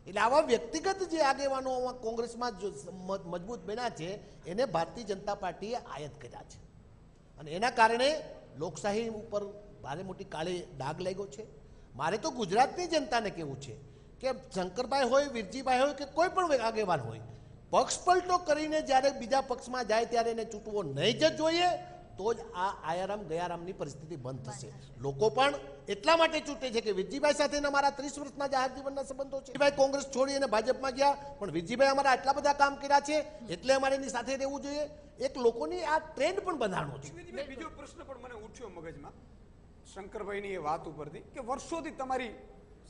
એટલે આવા વ્યક્તિગત જે આગેવાનો કોંગ્રેસમાં મજબૂત બન્યા છે એને ભારતીય જનતા પાર્ટીએ આયાત કર્યા છે, અને એના કારણે લોકશાહી ઉપર ભારે મોટી કાળી ડાઘ લાગ્યો છે. મારે તો ગુજરાતની જનતાને કહેવું છે કે શંકરભાઈ હોય, વીરજીભાઈ હોય કે કોઈ પણ આગેવાન હોય, પક્ષ પલટો કરીને જ્યારે બીજા પક્ષમાં જાય ત્યારે એને ચૂંટવો નહીં જ જોઈએ, તો જ આ આયારામ ગયારામની પરિસ્થિતિ બંધ થશે. લોકો પણ એટલા માટે ચૂંટે છે કે વીરજીભાઈ સાથેના મારા 30 વર્ષના જાહેર જીવનના સંબંધો છે. વીરજીભાઈ કોંગ્રેસ છોડી અને ભાજપમાં ગયા, પણ વીરજીભાઈ અમારા આટલા બધા કામ કર્યા છે એટલે અમારે એની સાથે રહેવું જોઈએ. એક લોકોની આ ટ્રેન્ડ પણ બંધાણો છે. બીજો પ્રશ્ન પણ મને ઉઠ્યો મગજમાં શંકરભાઈની એ વાત ઉપરથી કે વર્ષોથી તમારી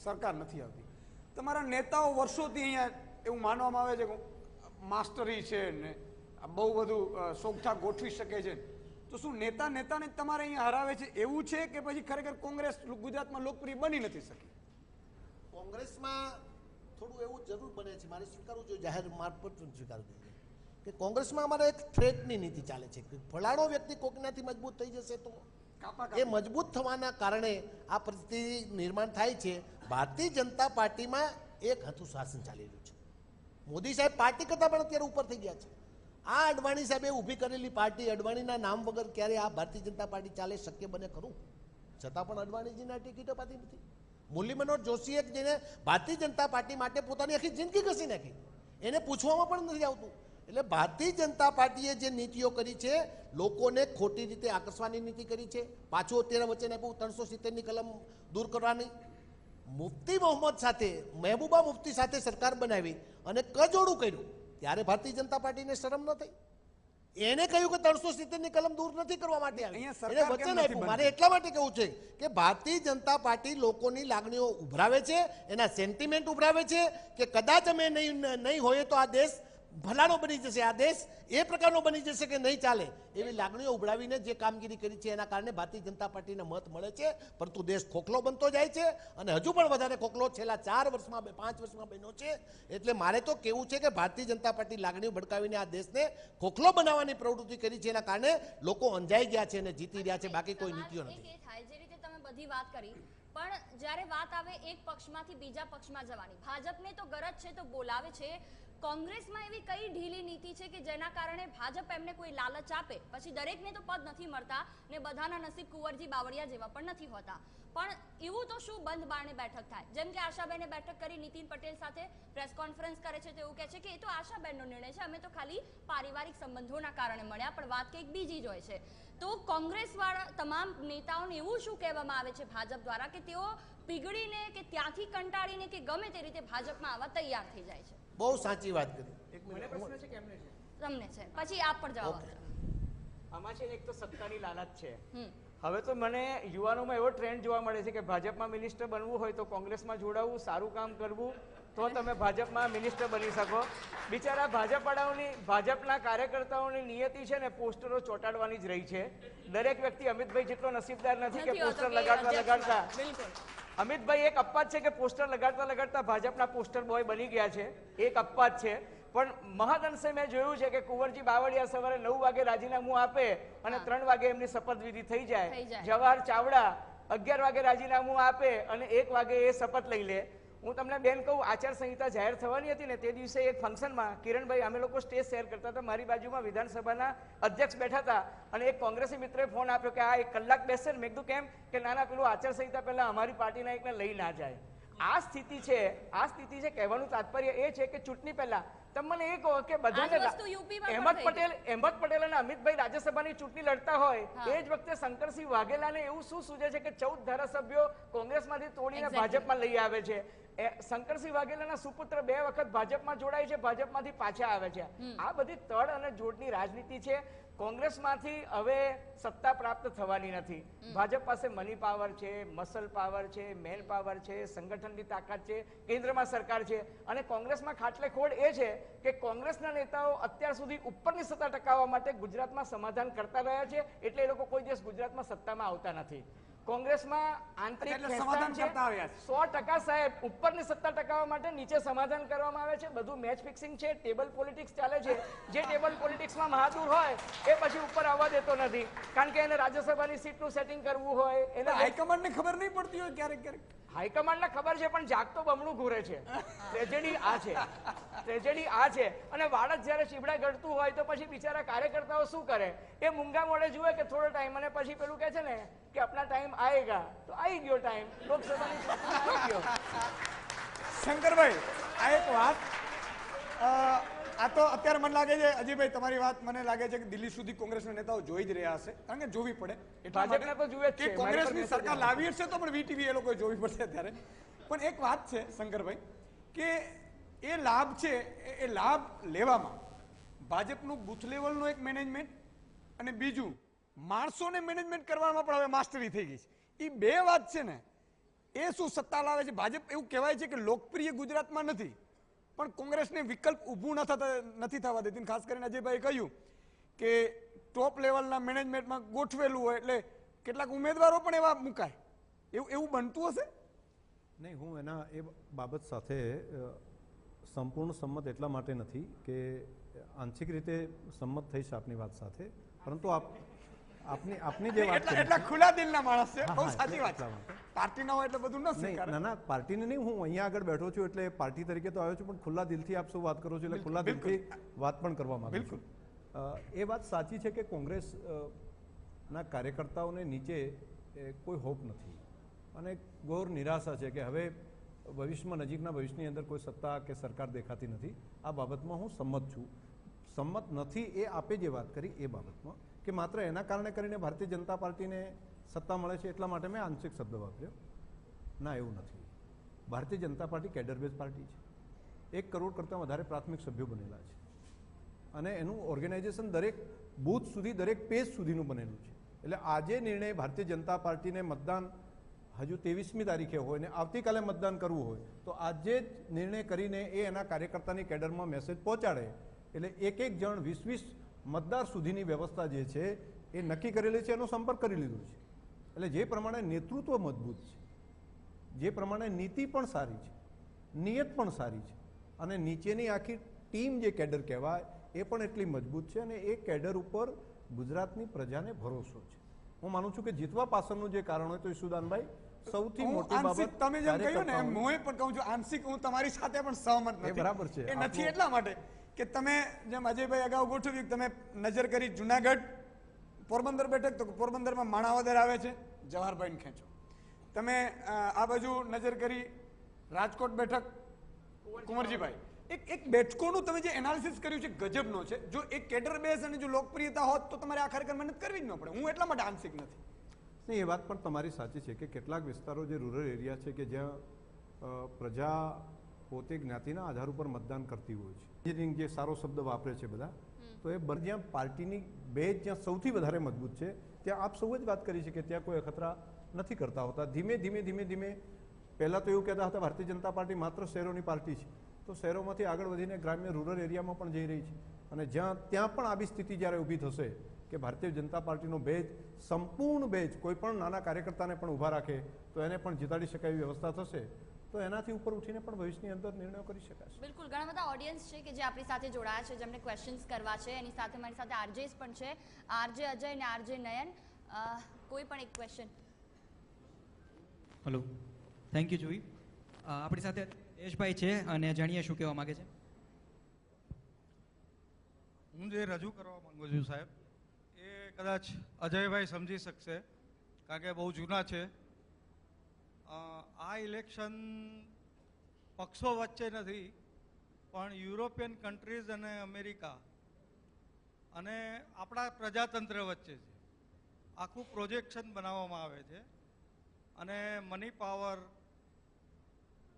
સરકાર નથી આવતી, તમારા નેતાઓ વર્ષોથી અહીંયા એવું માનવામાં આવે છે કે માસ્ટરી છે ને બહુ બધું સોગઠા ગોઠવી શકે છે, તો શું નેતાને તમારે અહીંયા હરાવે છે એવું છે કે પછી ખરેખર કોંગ્રેસ ગુજરાતમાં લોકપ્રિય બની નથી શકી? કોંગ્રેસમાં થોડું એવું જરૂર બને છે, મારે સ્વીકારવું જોઈએ, જાહેર મારફત સ્વીકારવું જોઈએ કે કોંગ્રેસમાં અમારે એક થ્રેટની નીતિ ચાલે છે કે ફલાણો વ્યક્તિ કોકનાથી મજબૂત થઈ જશે તો એ મજબૂત થવાના કારણે આ પરિસ્થિતિ નિર્માણ થાય છે. ભારતીય જનતા પાર્ટીમાં એક હતું શાસન ચાલી રહ્યું છે. મોદી સાહેબ પાર્ટી કરતાં પણ અત્યારે ઉપર થઈ ગયા છે. આ અડવાણી સાહેબે ઊભી કરેલી પાર્ટી, અડવાણીના નામ વગર ક્યારે આ ભારતીય જનતા પાર્ટી ચાલે શક્ય બને ખરું? છતાં પણ અડવાણીજીના ટિકિટ અપાતી નથી. મુરલી મનોહર જોશીએ જેને ભારતીય જનતા પાર્ટી માટે પોતાની આખી જિંદગી ઘસી નાખી, એને પૂછવામાં પણ નથી આવતું. એટલે ભારતીય જનતા પાર્ટીએ જે નીતિઓ કરી છે, લોકોને ખોટી રીતે આકર્ષવાની નીતિ કરી છે. પાછું અત્યારે વચ્ચે આપ્યું 370ની કલમ દૂર કરવાની. મુફ્તી મોહમ્મદ સાથે, મહેબૂબા મુફ્તી સાથે સરકાર બનાવી અને કજોડું કર્યું, ત્યારે ભારતીય જનતા પાર્ટીને શરમ ન થઈ? એને કહ્યું કે 370ની કલમ દૂર નથી કરવા માટે આવી, એને વચન આપ્યું. મારે એટલા માટે કહેવું છે કે ભારતીય જનતા પાર્ટી લોકોની લાગણીઓ ઉભરાવે છે, એના સેન્ટિમેન્ટ ઉભરાવે છે કે કદાચ અમે નહીં હોય તો આ દેશ ભલાનો બની જશે, આ દેશ એ પ્રકારનો બની જશે કે નહીં ચાલે, એવી લાગણીઓ ઉભરાવીને જે કામગીરી કરી છે એના કારણે ભારતીય જનતા પાર્ટીને મત મળે છે. પરંતુ દેશ ખોખલો બનતો જાય છે અને હજુ પણ વધારે ખોખલો છેલ્લા 4 વર્ષમાં 5 વર્ષમાં બન્યો છે. એટલે મારે તો કહેવું છે કે ભારતીય જનતા પાર્ટી લાગણીઓ ભડકાવીને આ દેશને ખોખલો બનાવવાની પ્રવૃત્તિ કરી છે, એના કારણે લોકો અંજાઈ ગયા છે અને જીતી રહ્યા છે, બાકી કોઈ નીતિઓ નથી. જે રીતે તમે બધી વાત કરી, પણ જ્યારે વાત આવે એક પક્ષમાંથી બીજા પક્ષમાં જવાની, ભાજપને તો ગરજ છે તો બોલાવે છે, કોંગ્રેસમાં એવી કઈ ઢીલી નીતિ છે કે જેના કારણે ભાજપ એમને કોઈ લાલચ આપે, પછી દરેકને તો પદ નથી મળતા ને બધાના નસીબ કુંવરજી બાવળિયા જેવા પણ નથી હોતા, પણ એવું તો શું બંધ બારણે બેઠક થાય? જેમ કે આશાબેને બેઠક કરી નીતિન પટેલ સાથે પ્રેસ કોન્ફરન્સ કરે છે તો એવું કહે છે કે એ તો આશાબેનનો નિર્ણય છે, અમે તો ખાલી પારિવારિક સંબંધોના કારણે મળ્યા, પણ વાત કંઈક બીજી જ હોય છે. તો કોંગ્રેસ વાળા તમામ નેતાઓને એવું શું કહેવામાં આવે છે ભાજપ દ્વારા કે તેઓ પીગળીને કે ત્યાંથી કંટાળીને કે ગમે તે રીતે ભાજપમાં આવવા તૈયાર થઈ જાય છે? બહુ સાચી વાત કરી. એક મને મિનિટ પ્રશ્ન છે કે એમને છે તમને છે, પછી આપ પણ જવાબ આપજો. આમાં છે ને એક તો સત્તાની લાલચ છે. હવે તો મને યુવાનોમાં એવો ટ્રેન્ડ જોવા મળે છે કે ભાજપમાં મિનિસ્ટર બનવું હોય તો કોંગ્રેસમાં જોડાવું, સારું કામ કરવું, તો તમે ભાજપમાં મિનિસ્ટર બની શકો. બિચારા ભાજપના કાર્યકર્તાઓની નિયતિ છે ને પોસ્ટરો ચોંટાડવાની જ રહી છે. દરેક વ્યક્તિ અમિતભાઈ જેટલો નસીબદાર નથી કે પોસ્ટર લગાડતા અમિતભાઈ એક અપવાદ છે કે પોસ્ટર લગાડતા ભાજપના પોસ્ટર બોય બની ગયા છે, એક અપવાદ છે. પણ મહદઅંશે મેં જોયું છે કે કુંવરજી બાવળિયા સવારે 9 વાગે રાજીનામું આપે અને 3 વાગે એમની શપથવિધિ થઈ જાય. જવાહર ચાવડા 11 વાગે રાજીનામું આપે અને 1 વાગે એ શપથ લઈ લે. હું તમને બેન કહું, આચારસંહિતા જાહેર થવાની હતી ને તે દિવસે એક ફંક્શનમાં કિરણભાઈ અમે લોકો સ્ટેજ શેર કરતા હતા, મારી બાજુમાં વિધાનસભાના અધ્યક્ષ બેઠા હતા અને એક કોંગ્રેસી મિત્રએ ફોન આપ્યો કે આ 1 કલાક બેસશે ને. મેં કીધું કેમ? કે નાના પેલું આચારસંહિતા પહેલા અમારી પાર્ટીના એકને લઈ ના જાય. આ સ્થિતિ છે. કહેવાનું તાત્પર્ય એ છે કે ચૂંટણી પહેલા તમે મને એ કહો કે બધાને અહેમદ પટેલ અને અમિતભાઈ રાજ્યસભાની ચૂંટણી લડતા હોય એ જ વખતે શંકરસિંહ વાઘેલાને એવું શું સૂજે છે કે 14 ધારાસભ્યો કોંગ્રેસમાંથી તોડીને ભાજપમાં લઈ આવે છે? શંકરસિંહ વાઘેલાના સુપુત્ર 2 વખત ભાજપમાં જોડાય છે, ભાજપમાંથી પાછા આવે છે. આ બધી તડ અને જોડની રાજનીતિ છે. કોંગ્રેસમાંથી હવે સત્તા પ્રાપ્ત થવાની નથી. ભાજપ પાસે મની પાવર છે, મસલ પાવર છે, મેન પાવર છે, સંગઠનની તાકાત છે, કેન્દ્રમાં સરકાર છે. અને કોંગ્રેસમાં ખાટલે ખોડ એ છે કે કોંગ્રેસના નેતાઓ અત્યાર સુધી ઉપરની સત્તા ટકાવવા માટે ગુજરાતમાં સમાધાન કરતા રહ્યા છે, એટલે એ લોકો કોઈ દિવસ ગુજરાતમાં સત્તામાં આવતા નથી. કોંગ્રેસમાં આંતરિક સમાધાન કરતા આવ્યા છે. 100% સાહેબ, ઉપરની સત્તા ટકાવવા માટે નીચે સમાધાન કરવામાં આવે છે. બધું મેચ ફિક્સિંગ છે, ટેબલ પોલિટિક્સ ચાલે છે. જે ટેબલ પોલિટિક્સમાં મહાદૂર હોય એ પછી ઉપર આવવા દેતો નથી, કારણ કે એને રાજ્યસભાની સીટનું સેટિંગ કરવું હોય. એને હાઈકમાન્ડને ખબર નહીં પડતી હોય ક્યારેક. હાઈકમાન્ડને ખબર છે પણ જાગતો બમણું ઘૂરે છે. ટ્રેજેડી આ છે. અને વાળત જ્યારે ચીબડા ગળતું હોય તો પછી બિચારા કાર્યકર્તાઓ શું કરે? એ મૂંગા મોડે જુએ કે થોડો ટાઈમ, અને પછી પેલું કહે છે ને કે આપણા ટાઈમ આએગા, તો આવી ગયો ટાઈમ, લોકસભાની ચૂંટણી આવી ગયો. શંકરભાઈ, આ એક વાત, આ તો અત્યારે મને લાગે છે અજયભાઈ તમારી વાત મને લાગે છે કે દિલ્હી સુધી કોંગ્રેસના નેતાઓ જોઈ જ રહ્યા હશે, કારણ કે જોવી પડે. ભાજપને તો જુએ જ છે. કોંગ્રેસની સરકાર લાવી હશે તો પણ વીટીવી એ લોકો જોવી પડશે અત્યારે. પણ એક વાત છે શંકરભાઈ કે એ લાભ છે, એ લાભ લેવામાં ભાજપનું બુથ લેવલનું એક મેનેજમેન્ટ અને બીજું માણસોને મેનેજમેન્ટ કરવામાં પણ હવે માસ્ટરી થઈ ગઈ છે. એ બે વાત છે ને, એ શું સત્તા લાવે છે? ભાજપ એવું કહેવાય છે કે લોકપ્રિય ગુજરાતમાં નથી, પણ કોંગ્રેસને વિકલ્પ ઊભું નથી થવા દેતી. ખાસ કરીને અજયભાઈ કહ્યું કે ટોપ લેવલના મેનેજમેન્ટમાં ગોઠવેલું હોય એટલે કેટલાક ઉમેદવારો પણ એવા મુકાય, એવું બનતું હશે? નહીં, હું એના એ બાબત સાથે સંપૂર્ણ સંમત એટલા માટે નથી કે આંશિક રીતે સંમત થઈશ આપની વાત સાથે, પરંતુ આપની જે વાત એટલા ખુલ્લા દિલના માણસ છે, બહુ સાચી વાત છે. પાર્ટીના હોય એટલે બધું ન સ્વીકારે. ના, પાર્ટીને નહીં, હું અહીંયા આગળ બેઠો છું એટલે પાર્ટી તરીકે તો આવ્યો છું, પણ ખુલ્લા દિલથી આપ શું વાત કરો છો એટલે ખુલ્લા દિલથી વાત પણ કરવા માંગુ છું. એ વાત સાચી છે કે કોંગ્રેસના કાર્યકર્તાઓને નીચે કોઈ હોપ નથી અને ઘોર નિરાશા છે કે હવે ભવિષ્યમાં, નજીકના ભવિષ્યની અંદર કોઈ સત્તા કે સરકાર દેખાતી નથી. આ બાબતમાં હું સંમત છું. સંમત નથી એ આપે જે વાત કરી એ બાબતમાં કે માત્ર એના કારણે કરીને ભારતીય જનતા પાર્ટીને સત્તા મળે છે એટલા માટે મેં આંશિક શબ્દ વાપર્યો. ના, એવું નથી. Bharatiya Janata party cadre base party છે. 1 કરોડ કરતાં વધારે પ્રાથમિક સભ્યો બનેલા છે અને એનું ઓર્ગેનાઇઝેશન દરેક બૂથ સુધી, દરેક પેજ સુધીનું બનેલું છે. એટલે આજે નિર્ણય ભારતીય જનતા પાર્ટીને મતદાન હજુ 23મી તારીખે હોય ને આવતીકાલે મતદાન કરવું હોય તો આજે જ નિર્ણય કરીને એ એના કાર્યકર્તાની કેડરમાં મેસેજ પહોંચાડે એટલે એક જણ 20 મતદાર સુધીની વ્યવસ્થા જે છે એ નક્કી કરેલી છે, એનો સંપર્ક કરી લીધો છે. એટલે જે પ્રમાણે નેતૃત્વ મજબૂત છે, જે પ્રમાણે નીતિ પણ સારી છે, નિયત પણ સારી છે અને નીચેની આખી ટીમ જે કેડર કહેવાય એ પણ એટલી મજબૂત છે અને એ કેડર ઉપર ગુજરાતની પ્રજાને ભરોસો છે. હું માનું છું કે જીતવા પાછળનું જે કારણ હોય તો ઈશુદાનભાઈ સૌથી હું મોટી આંશિક બાબત તમે જેમ કહ્યું ને એમ કાર્યકર્તાઓની- હું પણ કહું છું આંશિક હું તમારી સાથે પણ સહમત નથી. બરાબર છે. એ નથી આપણું- એટલા માટે કે તમે જેમ અજયભાઈ અગાઉ ગોઠવ્યું કે તમે નજર કરી જુનાગઢ પોરબંદર બેઠક તો પોરબંદરમાં માણાવદર આવે છે, જવાહરભાઈને ખેંચો. તમે આ બાજુ નજર કરી રાજકોટ બેઠક કુંવરજીભાઈ. એક બેઠકોનું તમે જે એનાલિસિસ કર્યું છે ગજબનો છે. જો એક કેડર બેઝ અને જો લોકપ્રિયતા હોત તો તમારે આ ખરેખર મહેનત કરવી જ ન પડે. હું એટલા માટે આંશિક નથી. નહીં, એ વાત પણ તમારી સાચી છે કે કેટલાક વિસ્તારો જે રૂરલ એરિયા છે કે જ્યાં પ્રજા પોતે જ્ઞાતિના આધાર ઉપર મતદાન કરતી હોય છે. એન્જિનિયરિંગ જે સારો શબ્દ વાપરે છે બધા, તો એ જ્યાં પાર્ટીની બેઝ જ્યાં સૌથી વધારે મજબૂત છે ત્યાં આપ સૌ જ વાત કરી છે કે ત્યાં કોઈ અખતરા નથી કરતા હોતા. ધીમે ધીમે પહેલાં તો એવું કહેતા હતા ભારતીય જનતા પાર્ટી માત્ર શહેરોની પાર્ટી છે, તો શહેરોમાંથી આગળ વધીને ગ્રામ્ય રૂરલ એરિયામાં પણ જઈ રહી છે. અને ત્યાં પણ આવી સ્થિતિ જ્યારે ઊભી થશે કે ભારતીય જનતા પાર્ટીનો બેઝ, સંપૂર્ણ બેઝ કોઈ પણ નાના કાર્યકર્તાને પણ ઊભા રાખે તો એને પણ જીતાડી શકાય એવી વ્યવસ્થા થશે, તો એનાથી ઉપર ઉઠીને પણ ભવિષ્યની અંદર નિર્ણયો કરી શકાશે. બિલકુલ, ઘણા બધા ઓડિયન્સ છે કે જે આપણી સાથે જોડાયા છે, જેમને ક્વેશ્ચન્સ કરવા છે. એની સાથે મારી સાથે આરજેસ પણ છે, આરજે અજય અને આરજે નયન. કોઈ પણ એક ક્વેશ્ચન? હલો, થેન્ક યુ જોઈ. આપણી સાથે યશભાઈ છે અને જાણીએ શું કહેવા માંગે છે. હું જે રજૂ કરવા માંગુ છું સાહેબ, એ કદાચ અજયભાઈ સમજી શકશે કારણ કે બહુ જૂના છે. આ ઇલેક્શન પક્ષો વચ્ચે નથી પણ યુરોપિયન કન્ટ્રીઝ અને અમેરિકા અને આપણા પ્રજાતંત્ર વચ્ચે છે. આખું પ્રોજેક્શન બનાવવામાં આવે છે અને money power,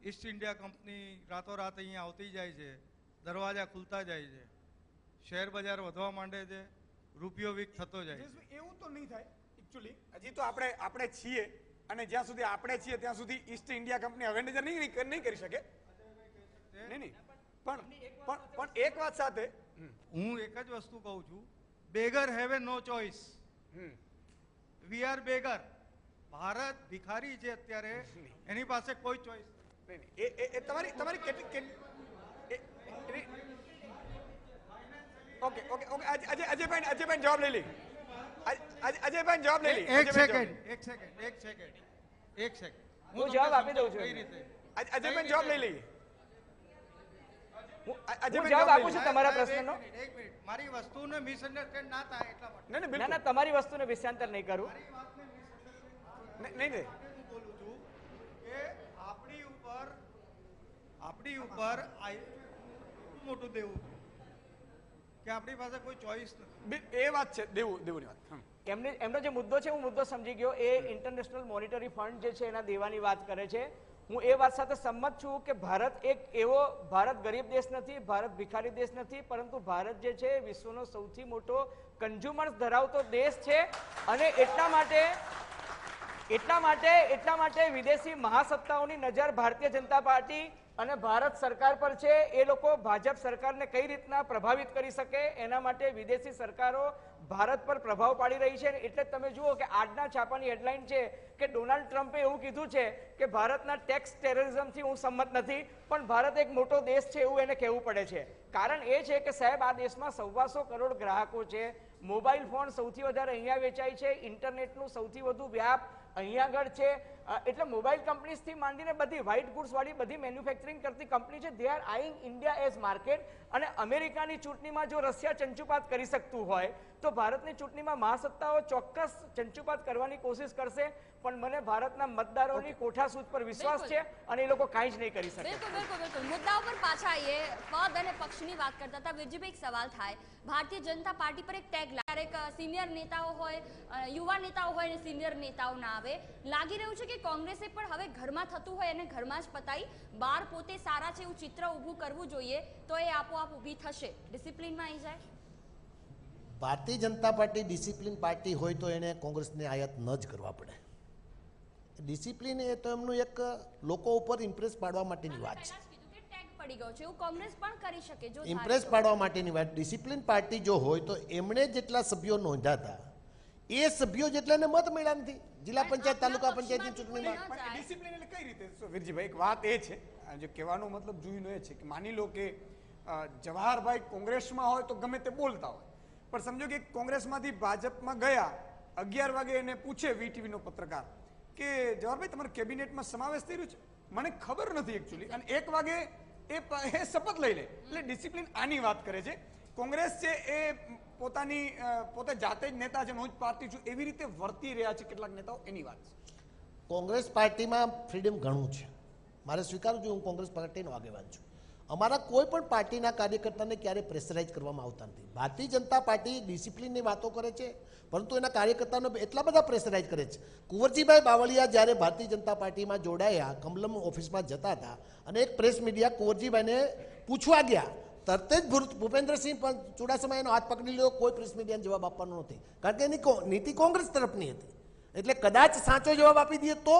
East India company રાતોરાત અહીંયા આવતી જાય છે, દરવાજા ખુલતા જાય છે, શેર બજાર વધવા માંડે છે, રૂપિયો વીક થતો જાય છે. એવું તો નહીં થાય એકચ્યુઅલી. હજી તો આપણે છીએ અને જ્યાં સુધી આપણે છીએ ત્યાં સુધી ઈસ્ટ ઇન્ડિયા કંપની હવે નજર નહીં કરી શકે. નહીં પણ એક વાત સાથે હું એક જ વસ્તુ કહું છું, beggar have no choice. We are beggar. Bharat ભિખારી છે અત્યારે, એની પાસે કોઈ ચોઇસ એ તમારી કેટલી ઓકે અજયભાઈ જવાબ લઈ લી. અજયભાઈ જવાબ લઈ લી. એક સેકન્ડ હું જવાબ આપી દઉં છું. કઈ રીતે અજયભાઈ જવાબ લઈ લઈએ. હું જવાબ આપું છું તમારા પ્રશ્નનો. એક મિનિટ, મારી વસ્તુને મિસઅન્ડરસ્ટેન્ડ ના થાય એટલા માટે. ના, તમારી વસ્તુને વિષયાંતર નહીં કરું. નહીં હું બોલું છું કે આપણી ઉપર મોટું દેવું કે આપણી પાસે કોઈ ચોઈસ નથી. એ વાત છે દેવુંની વાત. એમનો જે મુદ્દો છે, હું મુદ્દો સમજી ગયો. એ ઇન્ટરનેશનલ મોનિટરી ફંડ જે છે એના દેવાની વાત કરે છે. હું એ વાત સાથે સંમત છું કે ભારત ગરીબ દેશ નથી, ભારત ભિખારી દેશ નથી, પરંતુ ભારત જે છે વિશ્વનો સૌથી મોટો કન્ઝ્યુમર્સ ધરાવતો દેશ છે. અને એટલા માટે વિદેશી મહાસત્તાઓની નજર ભારતીય જનતા પાર્ટી અને ભારત સરકાર પર છે. એ લોકો ભાજપ સરકારને કઈ રીતના પ્રભાવિત કરી શકે એના માટે વિદેશી સરકારો ભારત પર પ્રભાવ પાડી રહી છે. એટલે તમે જુઓ કે આજના છાપાની હેડલાઇન છે કે ડોનાલ્ડ ટ્રમ્પે એવું કીધું છે કે ભારતના ટેક્સ ટેરરિઝમથી હું સંમત નથી, પણ ભારત એક મોટો દેશ છે એવું એને કહેવું પડે છે. કારણ એ છે કે સાહેબ આ દેશમાં 125 કરોડ ગ્રાહકો છે. મોબાઈલ ફોન સૌથી વધારે અહીંયા વેચાય છે, ઇન્ટરનેટનું સૌથી વધુ વ્યાપ અહીંયા આગળ છે. એટલે મોબાઈલ કંપનીઝથી માંડીને બધી વ્હાઇટ ગુડ્સ વાળી બધી મેન્યુફેક્ચરિંગ કરતી કંપની છે. They are eyeing India as market. અને અમેરિકાની ચૂંટણીમાં જો રશિયા ચંચુપાત કરી શકતું હોય તો ભારતની ચૂંટણીમાં મહાસત્તાઓ ચોક્કસ ચંચુપાત કરવાની કોશિશ કરશે. પણ મને ભારતના મતદારોની કોઠાસૂઝ પર વિશ્વાસ છે અને એ લોકો કાંઈ જ નહીં કરી શકે. બિલકુલ. મુદ્દા ઉપર પાછા આવીએ. પદ અને પક્ષની વાત કરતા હતા. વીરજીભાઈ, એક સવાલ થાય. ભારતીય જનતા પાર્ટી પર એક ટેગ ક્યારેક સિનિયર નેતાઓ હોય, યુવા નેતાઓ હોય અને સિનિયર નેતાઓ ના આવે. લાગી રહ્યું છે કે કોંગ્રેસે પણ હવે ઘરમાં થતું હોય અને ઘરમાં જ પતાઈ બહાર પોતે સારા છે એવું ચિત્ર ઊભું કરવું જોઈએ, તો એ આપોઆપ ઊભી થશે, ડિસિપ્લિનમાં આવી જાય. Bharatiya Janata party discipline party હોય તો એને કોંગ્રેસને આયાત ન જ કરવા પડે. ડિસિપ્લિન એ તો એમનું એક લોકો ઉપર ઇમ્પ્રેસ પાડવા માટેની વાત છે. પડી ગયો છે એવું કોંગ્રેસ પણ કરી શકે જો ઇમ્પ્રેસ પાડવા માટેની વાત. ડિસિપ્લિન પાર્ટી જો હોય તો એમણે જેટલા સભ્યો નોંધાતા એ સભ્યો જેટલાને મત મળ્યા નથી જિલ્લા પંચાયત, તાલુકા પંચાયતની ચૂંટણીમાં. ડિસિપ્લિન એટલે કઈ રીતે વીરજીભાઈ? એક વાત એ છે, જે કહેવાનો મતલબ જોઈનો એ છે કે માની લો કે જવાહરભાઈ કોંગ્રેસમાં હોય તો ગમે તે બોલતા હોય, પણ સમજો કે કોંગ્રેસમાંથી ભાજપમાં ગયા, 11 વાગે એને પૂછે વીટીવીનો પત્રકાર કે જવાહરભાઈ તમારા કેબિનેટમાં સમાવેશ થઈ રહ્યો છે? મને ખબર નથી એકચ્યુઅલી. અને 1 વાગે એ શપથ લઈ લે એટલે ડિસિપ્લિન આની વાત કરે છે. કોંગ્રેસ છે એ પોતે જાતે જ નેતા છે, હું જ પાર્ટી છું, એવી રીતે વર્તી રહ્યા છે કેટલાક નેતાઓ, એની વાત છે. કોંગ્રેસ પાર્ટીમાં ફ્રીડમ ઘણું છે, મારે સ્વીકારવું જોઈએ, હું કોંગ્રેસ પાર્ટીનો આગેવાન છું. અમારા કોઈ પણ પાર્ટીના કાર્યકર્તાને ક્યારેય પ્રેશરાઇઝ કરવામાં આવતા નથી. ભારતીય જનતા પાર્ટી ડિસિપ્લિનની વાતો કરે છે, પરંતુ એના કાર્યકર્તાઓને એટલા બધા પ્રેશરાઇઝ કરે છે. કુંવરજીભાઈ બાવળિયા જ્યારે ભારતીય જનતા પાર્ટીમાં જોડાયા, કમલમ ઓફિસમાં જતા હતા અને એક પ્રેસ મીડિયા કુંવરજીભાઈને પૂછવા ગયા, તરત જ ભૂપેન્દ્રસિંહ ચુડાસમા એનો હાથ પકડી લીધો. કોઈ પ્રેસ મીડિયાને જવાબ આપવાનો નથી, કારણ કે એની નીતિ કોંગ્રેસ તરફની હતી. એટલે કદાચ સાચો જવાબ આપી દઈએ તો.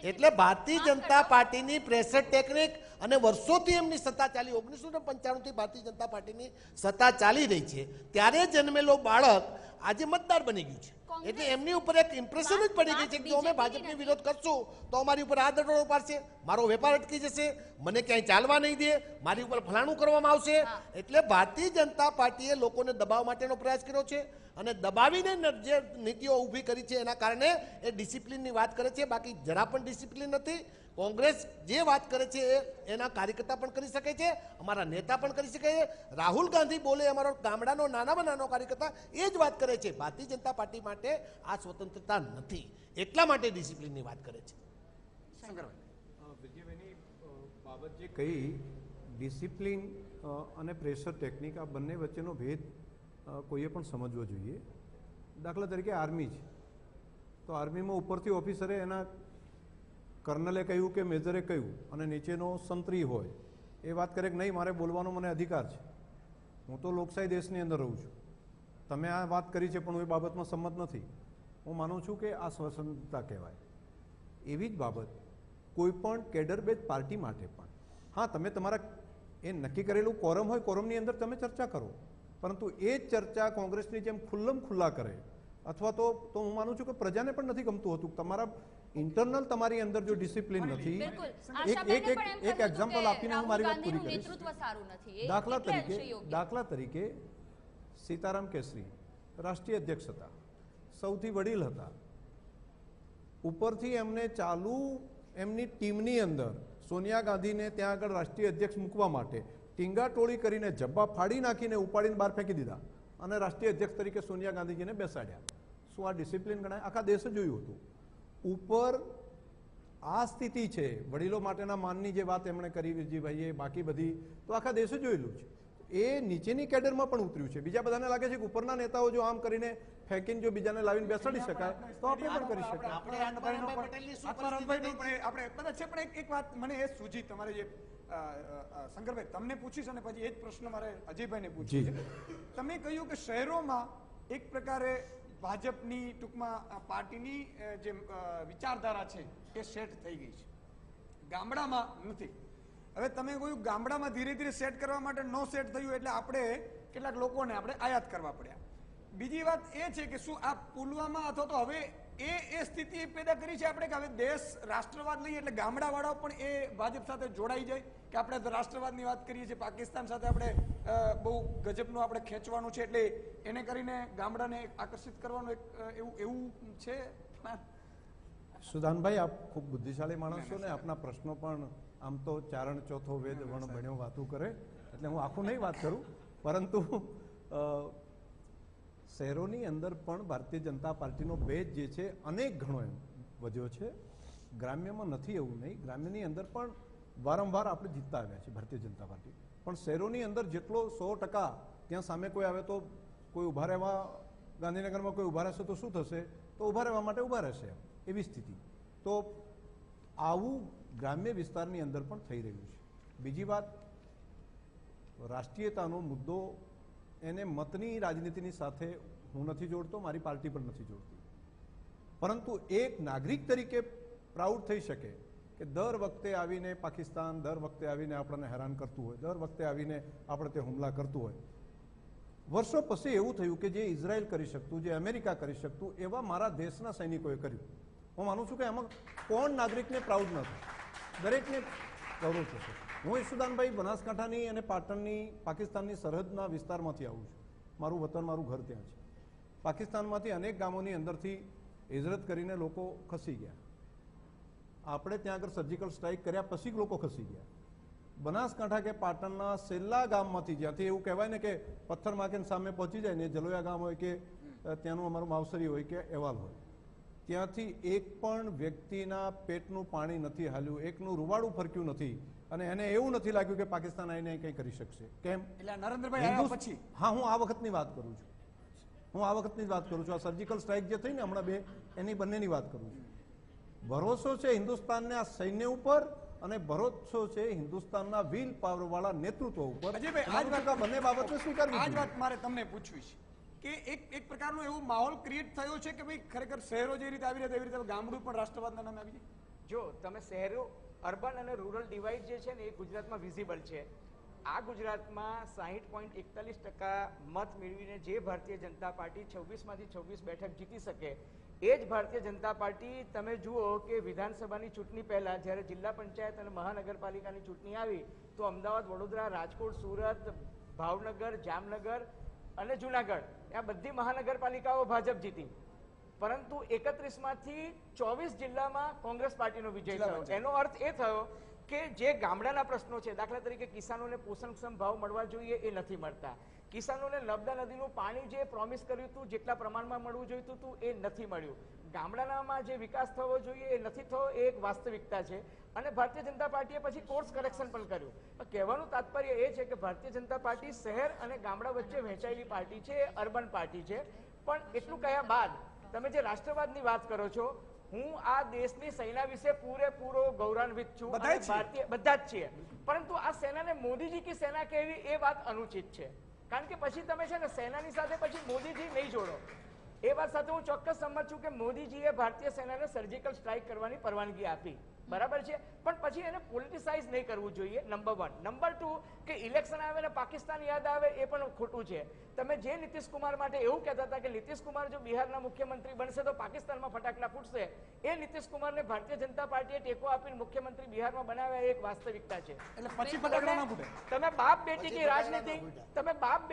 એટલે ભારતીય જનતા પાર્ટીની પ્રેશર ટેકનિક અને વર્ષોથી એમની સત્તા ચાલી, 1995 થી ભારતીય જનતા પાર્ટીની સત્તા ચાલી રહી છે, ત્યારે જન્મેલો બાળક આજે મતદાર બની ગયું છે. એટલે એમની ઉપર એક ઇમ્પ્રેશન જ પડી ગઈ છે કે જો અમે ભાજપની વિરોધ કરશું તો અમારી ઉપર આ દંડો ઉપાડશે, મારો વેપાર અટકી જશે, મને ક્યાંય ચાલવા નહીં દે, મારી ઉપર ફલાણું કરવામાં આવશે. એટલે ભારતીય જનતા પાર્ટીએ લોકોને દબાવવા માટેનો પ્રયાસ કર્યો છે અને દબાવીને જે નીતિઓ ઊભી કરી છે એના કારણે એ ડિસિપ્લિનની વાત કરે છે. બાકી જરા પણ ડિસિપ્લિન નથી. કોંગ્રેસ જે વાત કરે છે એના કાર્યકર્તા પણ કરી શકે છે, અમારા નેતા પણ કરી શકે છે. રાહુલ ગાંધી બોલે, અમારો ગામડાનો નાનામાં નાનો કાર્યકર્તા એ જ વાત કરે છે. ભારતીય જનતા પાર્ટી માટે આ સ્વતંત્રતા નથી, એટલા માટે ડિસિપ્લિનની વાત કરે છે. વિજયભાઈની બાબત જે કહી, ડિસિપ્લિન અને પ્રેશર ટેકનિક, આ બંને વચ્ચેનો ભેદ કોઈએ પણ સમજવો જોઈએ. દાખલા તરીકે આર્મી છે, તો આર્મીમાં ઉપરથી ઓફિસરે એના કર્નલે કહ્યું કે મેજરે કહ્યું અને નીચેનો સંત્રી હોય એ વાત કરે કે નહીં, મારે બોલવાનો મને અધિકાર છે, હું તો લોકશાહી દેશની અંદર રહું છું, તમે આ વાત કરી છે પણ હું એ બાબતમાં સંમત નથી, હું માનું છું કે આ સ્વતંત્રતા કહેવાય. એવી જ બાબત કોઈ પણ કેડર બેઝ પાર્ટી માટે પણ. હા, તમે તમારા એ નક્કી કરેલું કોરમ હોય, કોરમની અંદર તમે ચર્ચા કરો, પરંતુ એ જ ચર્ચા કોંગ્રેસની જેમ ખુલ્લા કરે અથવા તો હું માનું છું કે પ્રજાને પણ નથી ગમતું હતું. તમારા ઇન્ટરનલ તમારી અંદર જો ડિસિપ્લિન નથી, એક એક્ઝામ્પલ આપીને હું મારી વાત પૂરી કરીશ. દાખલા તરીકે સીતારામ કેસરી રાષ્ટ્રીય અધ્યક્ષ હતા, સૌથી વડીલ હતા, ઉપરથી એમને ચાલુ એમની ટીમની અંદર સોનિયા ગાંધીને ત્યાં આગળ રાષ્ટ્રીય અધ્યક્ષ મૂકવા માટે ટીંગાટોળી કરીને જબ્બા ફાડી નાખીને ઉપાડીને બહાર ફેંકી દીધા અને રાષ્ટ્રીય અધ્યક્ષ તરીકે સોનિયા ગાંધીજીને બેસાડ્યા. શું આ ડિસિપ્લિન ગણાય? આખા દેશે જોયું હતું. ઉપર આ સ્થિતિ છે, વડીલો માટેના માનની જે વાત એમણે કરી વિરજીભાઈએ, બાકી બધી તો આખા દેશે જોયેલું છે. એ નીચેની કેડરમાં પણ ઉતર્યું છે. બીજા બધાને લાગે છે કે ઉપરના નેતાઓ જો આમ કરીને ફેંકીને જો બીજાને લાવીને બેસાડી શકાય તો આપણે પણ કરી શકાય. આપણે એક વાત મને એ સૂજી, તમારે જે શંકરભાઈ તમને પૂછીશ અને પછી એ જ પ્રશ્ન મારે અજયભાઈને પૂછ્યું છે. તમે કહ્યું કે શહેરોમાં એક પ્રકારે ભાજપની ટૂંકમાં પાર્ટીની જે વિચારધારા છે એ સેટ થઈ ગઈ છે, ગામડામાં નથી. હવે તમે કહ્યું ગામડામાં ધીરે ધીરે સેટ કરવા માટે નો સેટ થયું એટલે આપણે કેટલાક લોકોને આપણે આયાત કરવા પડ્યા. બીજી વાત એ છે કે શું આ પુલવામા અથવા તો હવે એ સ્થિતિ પેદા કરી છે આપણે કે હવે દેશ રાષ્ટ્રવાદ લઈએ એટલે ગામડાવાળાઓ પણ એ ભાજપ સાથે જોડાઈ જાય કે આપણે રાષ્ટ્રવાદની વાત કરીએ છીએ, પાકિસ્તાન સાથે આપણે બહુ ગજબનું આપણે ખેંચવાનું છે એટલે એને કરીને ગામડાને આકર્ષિત કરવાનું એક એવું છે. સુદાનભાઈ, આપ ખૂબ બુદ્ધિશાળી માણસ છો ને આપના પ્રશ્નો પણ આમ તો ચારણ ચોથો વેદ વણ ભણ્યો વાતું કરે, એટલે હું આખું નહીં વાત કરું, પરંતુ શહેરોની અંદર પણ ભારતીય જનતા પાર્ટીનો બેઝ જે છે અનેક ઘણો એમ વધ્યો છે. ગ્રામ્યમાં નથી એવું નહીં, ગ્રામ્યની અંદર પણ વારંવાર આપણે જીતતા આવ્યા છીએ ભારતીય જનતા પાર્ટી, પણ શહેરોની અંદર જેટલો 100% ત્યાં સામે કોઈ આવે તો કોઈ ઊભા રહેવા, ગાંધીનગરમાં કોઈ ઊભા રહેશે તો શું થશે, તો ઊભા રહેવા માટે ઊભા રહેશે એવી સ્થિતિ. તો આવું ગ્રામ્ય વિસ્તારની અંદર પણ થઈ રહ્યું છે. બીજી વાત, રાષ્ટ્રીયતાનો મુદ્દો એને મતની રાજનીતિની સાથે હું નથી જોડતો, મારી પાર્ટી પણ નથી જોડતી, પરંતુ એક નાગરિક તરીકે પ્રાઉડ થઈ શકે કે દર વખતે આવીને પાકિસ્તાન દર વખતે આવીને આપણને હેરાન કરતું હોય, દર વખતે આવીને આપણે તે હુમલા કરતું હોય. વર્ષો પછી એવું થયું કે જે ઇઝરાયલ કરી શકતું, જે અમેરિકા કરી શકતું, એવા મારા દેશના સૈનિકોએ કર્યું. હું માનું છું કે એમાં કોણ નાગરિકને પ્રાઉડ ન થાય, દરેકને ગૌરવ થશે. હું ઈશુદાનભાઈ બનાસકાંઠાની અને પાટણની પાકિસ્તાનની સરહદના વિસ્તારમાંથી આવું છું. મારું વતન, મારું ઘર ત્યાં છે. પાકિસ્તાનમાંથી અનેક ગામોની અંદરથી હિજરત કરીને લોકો ખસી ગયા. આપણે ત્યાં આગળ સર્જિકલ સ્ટ્રાઇક કર્યા પછી લોકો ખસી ગયા. બનાસકાંઠા કે પાટણના છેલ્લા ગામમાંથી, જ્યાંથી એવું કહેવાય ને કે પથ્થર માર્કેટ સામે પહોંચી જાય ને, જલોયા ગામ હોય કે ત્યાંનું અમારું માવસરી હોય કે એવાલ હોય, ત્યાંથી એક પણ વ્યક્તિના પેટનું પાણી નથી હાલ્યું, એકનું રૂવાડું ફરક્યું નથી, અને એને એવું નથી લાગ્યું કે પાકિસ્તાન આવીને કંઈ કરી શકશે. કેમ? એટલે નરેન્દ્રભાઈ આવ્યા પછી હા, હું આ વખતની વાત કરું છું. આ સર્જિકલ સ્ટ્રાઇક જે થઈ ને હમણાં એની બંનેની વાત કરું છું. ભરોસો છે હિન્દુસ્તાનના સૈન્ય ઉપર અને ભરોસો છે હિન્દુસ્તાનના વ્હીલ પાવર વાળા નેતૃત્વ ઉપર. બંને બાબતને સ્વીકારવી. આ જ વાત મારે તમને પૂછવી છે કે એક પ્રકારનો એવો માહોલ ક્રિએટ થયો છે કે ભાઈ ખરેખર શહેરો જે રીતે આવી રહ્યા એવી રીતે ગામડું પણ રાષ્ટ્રવાદના નામે આવી જાય. જો તમે શહેરો, અર્બન અને રૂરલ ડિવાઇડ જે છે ને એ ગુજરાતમાં વિઝિબલ છે. આ ગુજરાતમાં 60.41% મત મેળવીને જે ભારતીય જનતા પાર્ટી 26માંથી 26 બેઠક જીતી શકે, એ જ ભારતીય જનતા પાર્ટી તમે જુઓ કે વિધાનસભાની ચૂંટણી પહેલા જ્યારે જિલ્લા પંચાયત અને મહાનગરપાલિકાની ચૂંટણી આવી તો અમદાવાદ, વડોદરા, રાજકોટ, સુરત, ભાવનગર, જામનગર અને જુનાગઢ આ બધી મહાનગરપાલિકાઓ ભાજપ જીતી, પરંતુ 31માંથી 24 જિલ્લામાં કોંગ્રેસ પાર્ટીનો વિજય થયો. એનો અર્થ એ થયો કે જે ગામડાના પ્રશ્નો છે, દાખલા તરીકે કિસાનોને પોષણક્ષમ ભાવ મળવા જોઈએ એ નથી મળતા, કિસાનોને નર્મદા નદીનું પાણી જે પ્રોમિસ કર્યું હતું જેટલા પ્રમાણમાં મળવું જોઈતું હતું એ નથી મળ્યું, ગામડાનામાં જે વિકાસ થવો જોઈએ એ નથી થયો, એ એક વાસ્તવિકતા છે. અને ભારતીય જનતા પાર્ટીએ પછી કોર્સ કરેક્શન પણ કર્યું. કહેવાનું તાત્પર્ય એ છે કે ભારતીય જનતા પાર્ટી શહેર અને ગામડા વચ્ચે વહેંચાયેલી પાર્ટી છે, અર્બન પાર્ટી છે. પણ એટલું કહ્યા બાદ તમે જે રાષ્ટ્રવાદની વાત કરો છો, હું આ દેશની સેના વિશે પૂરેપૂરો ગૌરવાન્વિત છું, ભારતીય બધા જ છીએ, પરંતુ આ સેનાને મોદીજી કી સેના કહેવી એ વાત અનુચિત છે. કારણ કે પછી તમે છે ને સેનાની સાથે પછી મોદીજી નહીં જોડો. એ વાત સાથે હું ચોક્કસ સંમત છું કે મોદીજીએ ભારતીય સેનાને સર્જિકલ સ્ટ્રાઇક કરવાની પરવાનગી આપી, બરાબર છે, પણ પછી એને પોલિટિસાઇઝ નહીં કરવું જોઈએ, નંબર 1. નંબર 2 કે ઇલેક્શન આવે ને પાકિસ્તાન યાદ આવે એ પણ ખોટું છે. તમે જે નીતિશ કુમાર માટે એવું કહેતા હતા કે નીતિશ કુમાર જો બિહારના મુખ્યમંત્રી બનશે તો પાકિસ્તાનમાં ફટાકડા ફૂટશે, એ નીતિશ કુમારને ભારતીય જનતા પાર્ટીએ ટેકો આપીને મુખ્યમંત્રી બિહારમાં બનાવ્યા એક વાસ્તવિકતા છે. એટલે પછી ફટાકડા ના ફૂટે. તમે બાપ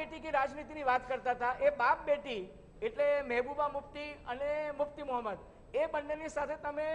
બેટી કી રાજનીતિની વાત કરતા હતા, એ બાપ બેટી એટલે મહેબૂબા મુફ્તી અને મુફ્તી મોહમ્મદ, એ બંનેની સાથે તમે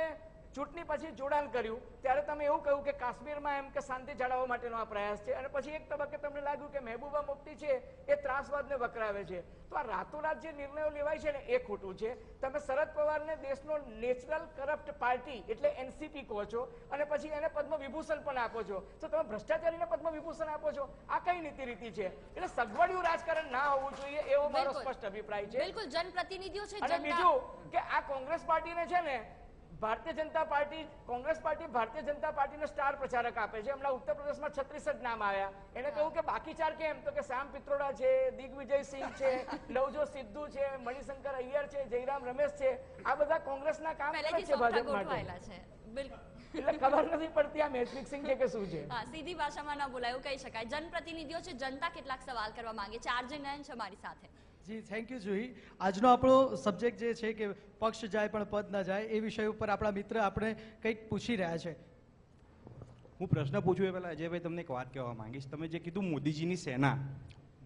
ચૂંટણી પછી જોડાણ કર્યું ત્યારે તમે એવું કહ્યું કે કાશ્મીરમાં એમ કે શાંતિ જાળવવા માટેનો આ પ્રયાસ છે, અને પછી એક તબક્કે તમને લાગ્યું કે મહેબૂબા મુફ્તી છે એ ત્રાસવાદને વકરાવે છે. તો આ રાતોરાત જે નિર્ણયો લેવાય છે ને એ ખોટું છે. તમે શરદ પવારને દેશનો નેચરલ કરપ્ટ પાર્ટી એટલે એનસીપી કહો છો અને પછી એને પદ્મ વિભૂષણ પણ આપો છો, તો તમે ભ્રષ્ટાચારીને પદ્મ વિભૂષણ આપો છો, આ કઈ નીતિ રીતિ છે? એટલે સગવડિયું રાજકારણ ના હોવું જોઈએ એવો મારો સ્પષ્ટ અભિપ્રાય છે. બિલકુલ, જનપ્રતિનિધિઓ છે. અને બીજું કે આ કોંગ્રેસ પાર્ટીને છે ને ભારતીય જનતા પાર્ટી, કોંગ્રેસ પાર્ટી ભારતીય જનતા પાર્ટીને સ્ટાર પ્રચારક આપે છે. હમણાં ઉત્તર પ્રદેશમાં 36 જ નામ આવ્યા, એને કહ્યું કે બાકી 4 કેમ? તો કે શ્યામ પિત્રોડા છે, દિગ્વિજય સિંહ છે, નવજોત સિદ્ધુ છે, મણિશંકર અય્યર છે, જયરામ રમેશ છે, આ બધા કોંગ્રેસના કામ કરે છે ભાજપ માટે. એટલે ખબર નથી પડતી આ મેચ ફિક્સિંગ છે કે શું છે. સીધી ભાષામાં ના બોલાય એવું કહી શકાય. જનપ્રતિનિધિઓ છે, જનતા કેટલાક સવાલ કરવા માંગે છે. આરજે નયન છે મારી સાથે. જી, થેન્ક યુ જુહી. આજનો આપણો સબ્જેક્ટ જે છે કે પક્ષ જાય પણ પદ ન જાય, એ વિષય ઉપર આપણા મિત્ર આપણે કંઈક પૂછી રહ્યા છે. હું પ્રશ્ન પૂછું એ પહેલા અજયભાઈ તમને એક વાત કહેવા માંગીશ. તમે જે કીધું મોદીજીની સેના,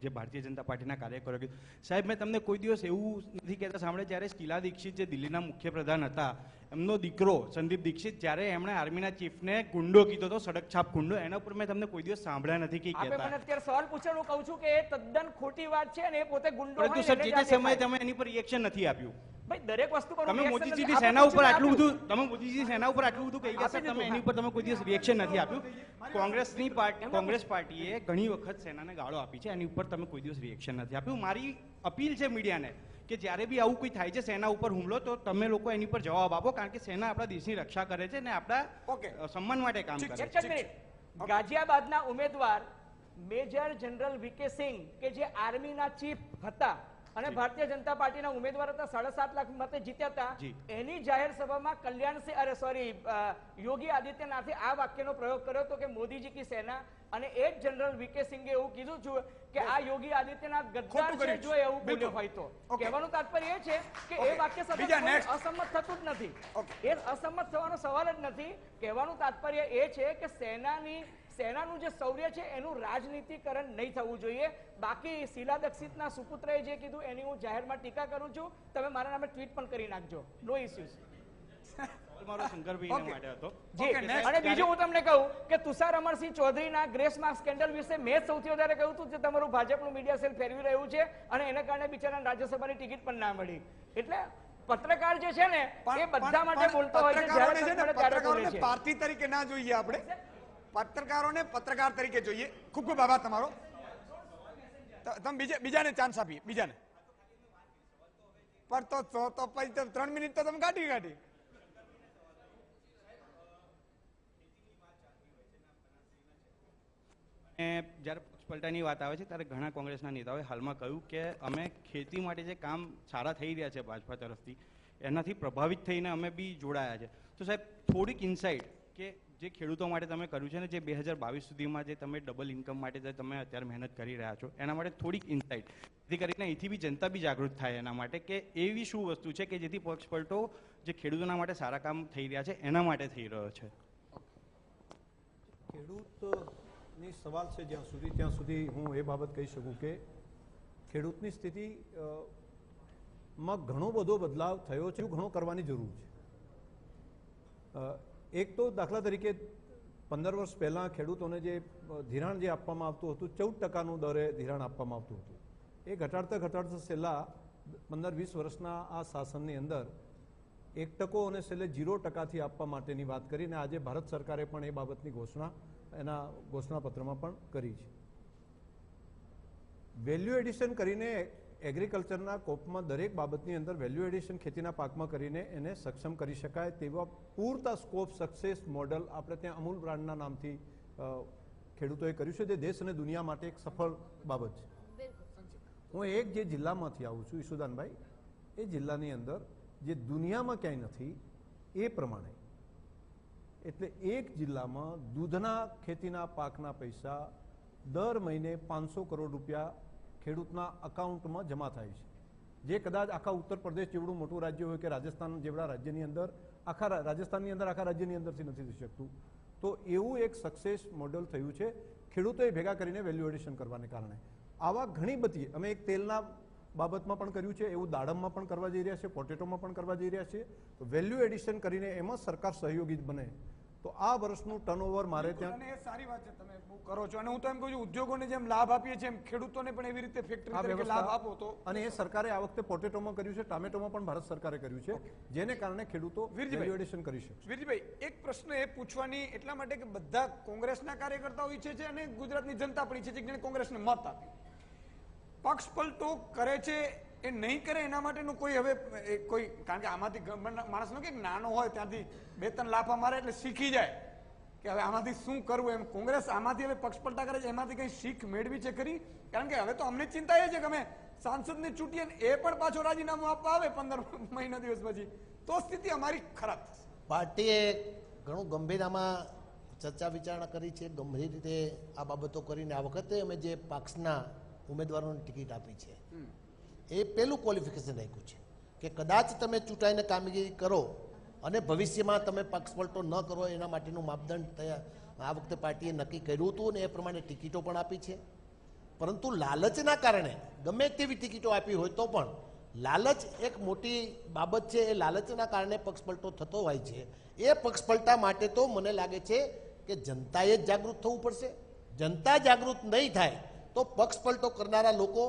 જે ભારતીય જનતા પાર્ટીના કાર્યકરો કીધું, સાહેબ મેં તમને કોઈ દિવસ એવું નથી કહેતા સાંભળે, જ્યારે શીલા દીક્ષિત જે દિલ્હીના મુખ્યપ્રધાન હતા, એમનો દીકરો સંદીપ દીક્ષિત જ્યારે એમણે આર્મીના ચીફને ગુંડો કીધો હતો, સડક છાપ ગુંડો, એના ઉપર મેં તમને કોઈ દિવસ સાંભળ્યા નથી કે કહેતા. મને અત્યારે સવાલ પૂછ્યો, હું કહું છું કે એ તદ્દન ખોટી વાત છે અને એ પોતે ગુંડો હોય. પરંતુ સર જે તે સમયે તમે એની પર રિએક્શન નથી આપ્યું. ભાઈ દરેક વસ્તુ પર તમે મોદીજીની સેના ઉપર આટલું બધું, તમે મોદીજીની સેના ઉપર આટલું બધું કહી ગયા સર, તમે એની ઉપર તમે કોઈ દિવસ રિએક્શન નથી આપ્યું. કોંગ્રેસ પાર્ટીએ ઘણી વખત સેનાને ગાળો આપી છે, એની ઉપર તમે કોઈ દિવસ રિએક્શન નથી આપ્યું. મારી અપીલ છે મીડિયાને કે જ્યારે બી આવું કોઈ થાય છે સેના ઉપર હુમલો, તો તમે લોકો એની પર જવાબ આપો, કારણ કે સેના આપણા દેશની રક્ષા કરે છે અને આપણા સન્માન માટે કામ કરે છે. ગાઝિયાબાદના ઉમેદવાર મેજર જનરલ વીકે સિંહ કે જે આર્મીના ચીફ હતા અને ભારતીય જનતા પાર્ટીના ઉમેદવાર હતા, 7.5 લાખ મતે જીત્યા હતા, એની જાહેર સભામાં યોગી આદિત્યનાથે આ વાક્યનો પ્રયોગ કર્યો હતો કે મોદીજી કી સેના, અને એ જ જનરલ વીકે સિંઘે એવું કીધું છે કે આ યોગી આદિત્યનાથ ગદ્દાર છે જો એવું બોલ્યો હોય તો. કહેવાનું તાત્પર્ય એ છે કે એ વાક્ય સાથે અસંમત થતું જ નથી, એ અસંમત થવાનો સવાલ જ નથી. કહેવાનું તાત્પર્ય એ છે કે સેનાનું જે શૌર્ય છે એનું રાજનીતિકરણ નહીં થવું જોઈએ. બાકી શીલા દીક્ષિતના સુપુત્રએ જે કીધું એની હું જાહેરમાં ટીકા કરું છું, તમે મારા નામે ટ્વીટ પણ કરી નાખજો, નો ઇસ્યુઝ. મારો શંકરભાઈ માટે હતો. જી, અને બીજું હું તમને કહું કે તુષાર અમરસિંહ ચૌધરીના ગ્રેસ માર્ક સ્કેન્ડલ વિશે મેં સૌથી વધારે કહ્યું હતું જે તમારું ભાજપનું મીડિયા સેલ ફેરવી રહ્યું છે અને એના કારણે બિચારા રાજ્યસભાની ટિકિટ પણ ના મળી. એટલે પત્રકાર જે છે ને એ બધા માટે બોલતો હોય છે, જ્યારે તક મળે ત્યારે બોલે છે. પાર્ટી તરીકે ના જોઈએ આપણે, પત્રકારોને પત્રકાર તરીકે જોઈએ. ખૂબ ખૂબ આભાર તમારો. તમે બીજાને ચાન્સ આપીએ, બીજાને. પણ તો પછી 3 મિનિટ તો તમે કાઢી. જ્યારે પક્ષપલટાની વાત આવે છે ત્યારે ઘણા કોંગ્રેસના નેતાઓએ હાલમાં કહ્યું કે અમે ખેતી માટે જે કામ સારા થઈ રહ્યા છે ભાજપા તરફથી એનાથી પ્રભાવિત થઈને અમે બી જોડાયા છે. તો સાહેબ થોડીક ઇન્સાઇટ કે જે ખેડૂતો માટે તમે કર્યું છે ને જે 2022 સુધીમાં જે તમે ડબલ ઇન્કમ માટે જે તમે અત્યારે મહેનત કરી રહ્યા છો એના માટે થોડીક ઇન્સાઇટ જેથી કરીને અહીંથી બી જનતા બી જાગૃત થાય એના માટે કે એવી શું વસ્તુ છે કે જેથી પક્ષપલટો જે ખેડૂતોના માટે સારા કામ થઈ રહ્યા છે એના માટે થઈ રહ્યો છે. ખેડૂતની સવાલ છે ત્યાં સુધી હું એ બાબત કહી શકું કે ખેડૂતની સ્થિતિ માં ઘણો બધો બદલાવ થયો છે, ઘણો કરવાની જરૂર છે. એક તો દાખલા તરીકે 15 વર્ષ પહેલાં ખેડૂતોને જે ધિરાણ જે આપવામાં આવતું હતું 14% દરે ધિરાણ આપવામાં આવતું હતું, એ ઘટાડતા છેલ્લા 15-20 વર્ષના આ શાસનની અંદર 1% અને છેલ્લે 0%થી આપવા માટેની વાત કરીને આજે ભારત સરકારે પણ એ બાબતની ઘોષણા એના ઘોષણાપત્રમાં પણ કરી છે. વેલ્યુ એડિશન કરીને એગ્રીકલ્ચરના કોપમાં દરેક બાબતની અંદર વેલ્યુ એડિશન ખેતીના પાકમાં કરીને એને સક્ષમ કરી શકાય તેવા પૂરતા સ્કોપ સક્સેસ મોડલ આપણે ત્યાં અમૂલ બ્રાન્ડના નામથી ખેડૂતોએ કર્યું છે, જે દેશ અને દુનિયા માટે એક સફળ બાબત છે. હું એક જે જિલ્લામાંથી આવું છું ઈશુદાનભાઈ, એ જિલ્લાની અંદર જે દુનિયામાં ક્યાંય નથી એ પ્રમાણે, એટલે એક જિલ્લામાં દૂધના ખેતીના પાકના પૈસા દર મહિને 500 કરોડ રૂપિયા ખેડૂતના અકાઉન્ટમાં જમા થાય છે, જે કદાચ આખા ઉત્તર પ્રદેશ જેવડું મોટું રાજ્ય હોય કે રાજસ્થાન જેવડા રાજ્યની અંદર આખા રાજસ્થાનની અંદર આખા રાજ્યની અંદરથી નથી થઈ શકતું. તો એવું એક સક્સેસ મોડલ થયું છે ખેડૂતોએ ભેગા કરીને વેલ્યુ એડિશન કરવાને કારણે. આવા ઘણી બધી અમે એક તેલના બાબતમાં પણ કર્યું છે, એવું દાડમમાં પણ કરવા જઈ રહ્યા છે, પોટેટોમાં પણ કરવા જઈ રહ્યા છે. તો વેલ્યુ એડિશન કરીને એમાં સરકાર સહયોગી બને તો આ વર્ષનું ટર્નઓવર મારે ત્યાં. એ સારી વાત છે, તમે બહુ કરો છો. અને હું તો એમ કહું છું ઉદ્યોગોને જેમ લાભ આપીએ છીએ એમ ખેડૂતોને પણ એવી રીતે ફેક્ટરી તરીકે લાભ આપો તો. અને એ સરકારે આ વખતે પોટેટોમાં કર્યું છે, ટામેટોમાં પણ ભારત સરકારે કર્યું છે, જેને કારણે ખેડૂતો વેલ્યુ એડિશન કરી શકે. વીરજીભાઈ, એક પ્રશ્ન એ પૂછવાની એટલા માટે કે બધા કોંગ્રેસના કાર્યકર્તાઓ ઈચ્છે છે અને ગુજરાતની જનતા પણ ઈચ્છે છે કે કોંગ્રેસને મત આપે. પક્ષ પલટો કરે છે એ નહીં કરે એના માટેનું કોઈ હવે કોઈ, કારણ કે આમાંથી માણસનો કે નાનો હોય ત્યાંથી 2-3 લાફા મારે એટલે શીખી જાય કે હવે આમાંથી શું કરવું એમ. કોંગ્રેસ આમાંથી હવે પક્ષ પલટા કરે છે, એમાંથી કઈ શીખ મેળવી છે ખરી? કારણ કે હવે તો અમને ચિંતા એ છે કે અમે સાંસદને ચૂંટીએ એ પણ પાછો રાજીનામું આપવા આવે 15 મહિના દિવસ પછી, તો સ્થિતિ અમારી ખરાબ થશે. પાર્ટીએ ઘણું ગંભીર આમાં ચર્ચા વિચારણા કરી છે, ગંભીર રીતે આ બાબતો કરીને આ વખતે અમે જે પક્ષના ઉમેદવારોને ટિકિટ આપી છે એ પહેલું ક્વોલિફિકેશન રાખ્યું છે કે કદાચ તમે ચૂંટાઈને કામગીરી કરો અને ભવિષ્યમાં તમે પક્ષ પલટો ન કરો એના માટેનું માપદંડ આ વખતે પાર્ટીએ નક્કી કર્યું હતું અને એ પ્રમાણે ટિકિટો પણ આપી છે. પરંતુ લાલચના કારણે ગમે તેવી ટિકિટો આપી હોય તો પણ લાલચ એક મોટી બાબત છે, એ લાલચના કારણે પક્ષ પલટો થતો હોય છે. એ પક્ષ પલટા માટે તો મને લાગે છે કે જનતાએ જ જાગૃત થવું પડશે. જનતા જાગૃત નહીં થાય તો પક્ષ પલટો કરનારા લોકો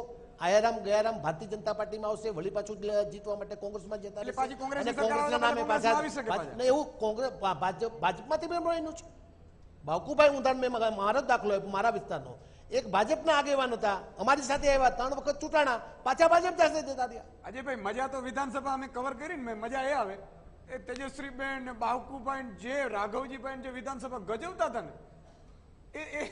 આયારામ ગયારામ ભારતીય જનતા પાર્ટીમાં આવશે, વળી પાછું જીતવા માટે કોંગ્રેસમાં જતા રહેશે. કોંગ્રેસના નામે પાછા એવું કોંગ્રેસ ભાજપમાંથી મેં મળેલું છે. બાવકુભાઈ ઊંધાણ મેં મારો દાખલો મારા વિસ્તારનો એક ભાજપના આગેવાન હતા, અમારી સાથે આવ્યા, 3 વખત ચૂંટાણા, પાછા ભાજપ પાસે જતા રહ્યા. અજયભાઈ, મજા તો વિધાનસભા અમે કવર કરીને મજા એ આવે એ તેજસ્વીબેન, બાવકુભાઈ, જે રાઘવજીભાઈ જે વિધાનસભા ગજવતા હતા ને એ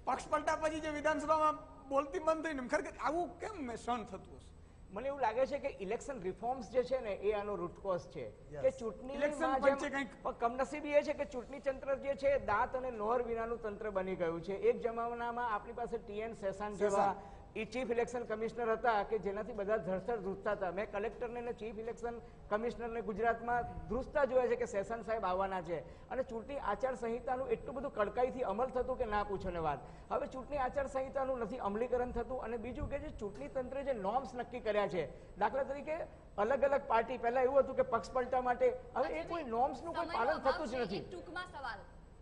પક્ષ પલટા પછી જે વિધાનસભામાં બોલતી બંધ થઈને ખરેખર આવું કેમ સહન થતું હશે? મને એવું લાગે છે કે ઇલેક્શન રિફોર્મ્સ જે છે ને એ આનો રૂટ કોઝ છે કે ચૂંટણીમાં કમનસીબી એ છે કે ચૂંટણી તંત્ર જે છે દાંત અને નોહર વિનાનું તંત્ર બની ગયું છે. એક જમાનામાં આપણી પાસે TN શેષાન જેવા એ ચીફ ઇલેક્શન કમિશનર હતા કે જેનાથી બધા ધરસર ધ્રુજતા હતા. મેં કલેક્ટરને અને ચીફ ઇલેક્શન કમિશનરને ગુજરાતમાં ધ્રુજતા જોયા છે કે સેશન સાહેબ આવવાના છે, અને ચૂંટણી આચાર સંહિતાનું એટલું બધું કડકાઈથી અમલ થતું કે ના પૂછો ને વાત. હવે ચૂંટણી આચાર સંહિતાનું નથી અમલીકરણ થતું. અને બીજું કે જે ચૂંટણી તંત્રે જે નોર્મ્સ નક્કી કર્યા છે, દાખલા તરીકે અલગ અલગ પાર્ટી, પહેલા એવું હતું કે પક્ષપલટા માટે, હવે એ કોઈ નોર્મ્સનું કોઈ પાલન થતું જ નથી. ટૂંકમાં સવાલ,